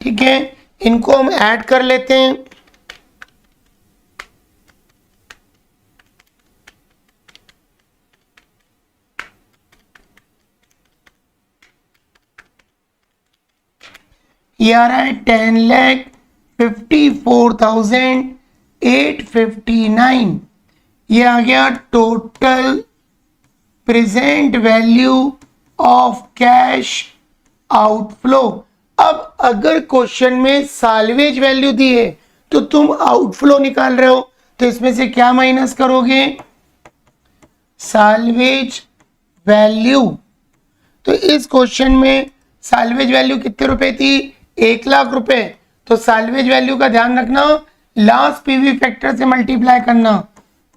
ठीक है, इनको हम ऐड कर लेते हैं। ये आ रहा है 10,54,859। ये आ गया total present value of cash outflow. अब अगर क्वेश्चन में साल्वेज वैल्यू दी है तो तुम आउटफ्लो निकाल रहे हो, तो इसमें से क्या माइनस करोगे? Salvage value. तो इस क्वेश्चन में साल्वेज वैल्यू कितने रुपए थी? 1,00,000 रुपए। तो साल्वेज वैल्यू का ध्यान रखना, लास्ट पीवी फैक्टर से मल्टीप्लाई करना।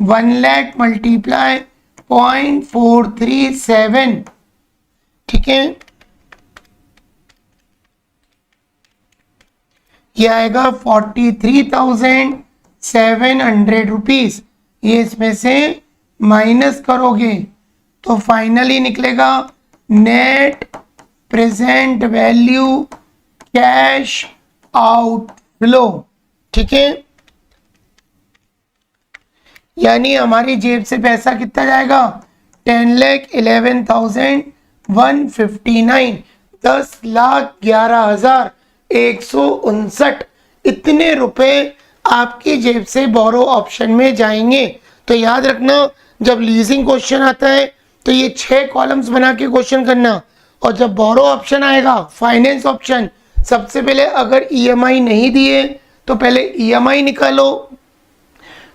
1,00,000 मल्टीप्लाई 0.437। ठीक है, ये आएगा 43,700 रुपीज। ये इसमें से माइनस करोगे तो फाइनली निकलेगा net present value cash outflow. ठीक है, यानी हमारी जेब से पैसा कितना जाएगा? 10,11,159, 10,11,159। इतने रुपए आपकी जेब से बोरो ऑप्शन में जाएंगे। तो याद रखना, जब लीजिंग क्वेश्चन आता है तो ये 6 कॉलम्स बना के क्वेश्चन करना, और जब बोरो ऑप्शन आएगा, फाइनेंस ऑप्शन, सबसे पहले अगर ईएमआई नहीं दिए तो पहले ईएमआई निकालो,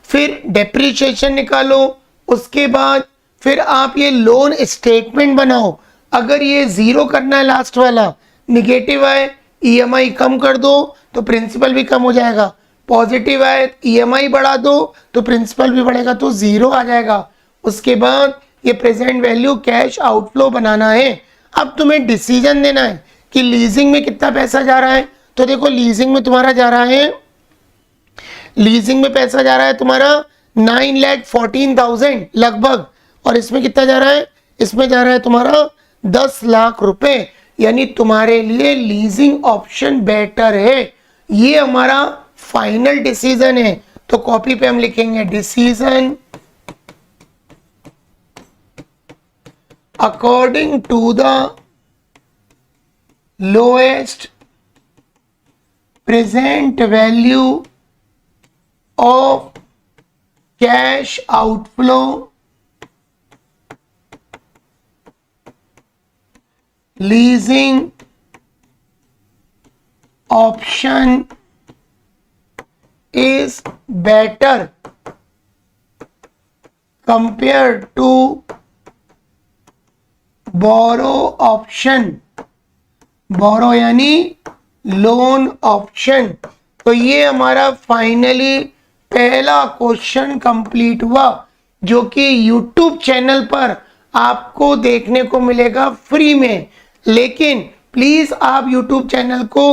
फिर डेप्रिसिएशन निकालो, उसके बाद फिर आप ये लोन स्टेटमेंट बनाओ। अगर ये जीरो करना है, लास्ट वाला निगेटिव आए, ईएमआई कम कर दो तो प्रिंसिपल भी कम हो जाएगा। पॉजिटिव आए, ईएमआई बढ़ा दो तो प्रिंसिपल भी बढ़ेगा, तो जीरो आ जाएगा। उसके बाद ये प्रेजेंट वैल्यू कैश आउटफ्लो बनाना है। अब तुम्हें डिसीजन देना है कि लीजिंग में कितना पैसा जा रहा है। तो देखो लीजिंग में तुम्हारा जा रहा है, लीजिंग में पैसा जा रहा है तुम्हारा 9,14,000 लगभग, और इसमें कितना जा रहा है? इसमें जा रहा है तुम्हारा 10 लाख रुपए। यानी तुम्हारे लिए लीजिंग ऑप्शन बेटर है। ये हमारा फाइनल डिसीजन है। तो कॉपी पे हम लिखेंगे decision according to the lowest present value of cash outflow leasing option is better compared to borrow option, borrow यानी लोन ऑप्शन। तो ये हमारा फाइनली पहला क्वेश्चन कंप्लीट हुआ, जो कि YouTube चैनल पर आपको देखने को मिलेगा फ्री में। लेकिन प्लीज आप YouTube चैनल को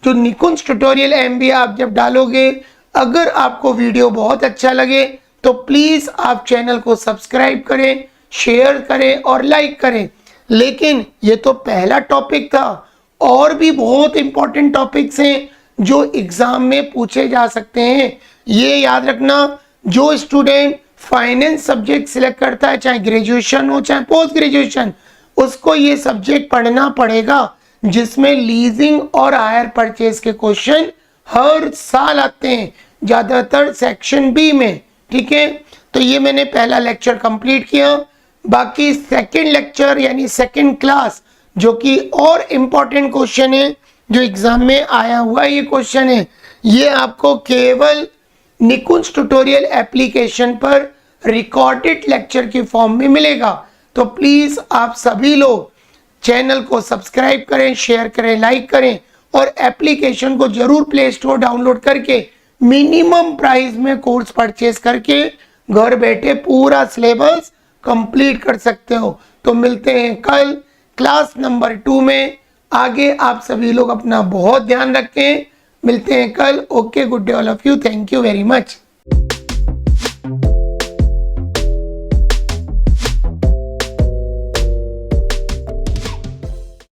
जो निकुंज ट्यूटोरियल MBA आप जब डालोगे, अगर आपको वीडियो बहुत अच्छा लगे तो प्लीज आप चैनल को सब्सक्राइब करें, शेयर करें और लाइक करें। लेकिन ये तो पहला टॉपिक था, और भी बहुत इंपॉर्टेंट टॉपिक्स हैं जो एग्जाम में पूछे जा सकते हैं। ये याद रखना, जो स्टूडेंट फाइनेंस सब्जेक्ट सिलेक्ट करता है, चाहे ग्रेजुएशन हो चाहे पोस्ट ग्रेजुएशन, उसको ये सब्जेक्ट पढ़ना पड़ेगा, जिसमें लीजिंग और हायर परचेज के क्वेश्चन हर साल आते हैं, ज्यादातर सेक्शन बी में। ठीक है, तो ये मैंने पहला लेक्चर कंप्लीट किया। बाकी सेकंड लेक्चर यानी सेकंड क्लास, जो कि और इम्पोर्टेंट क्वेश्चन है, जो एग्जाम में आया हुआ ये क्वेश्चन है, ये आपको केवल निकुंज ट्यूटोरियल एप्लीकेशन पर रिकॉर्डेड लेक्चर की फॉर्म में मिलेगा। तो प्लीज आप सभी लोग चैनल को सब्सक्राइब करें, शेयर करें, लाइक करें और एप्लीकेशन को जरूर प्ले स्टोर डाउनलोड करके मिनिमम प्राइस में कोर्स परचेज करके घर बैठे पूरा सिलेबस कंप्लीट कर सकते हो। तो मिलते हैं कल क्लास नंबर 2 में। आगे आप सभी लोग अपना बहुत ध्यान रखें। मिलते हैं कल। Okay, good day all of you. Thank you very much.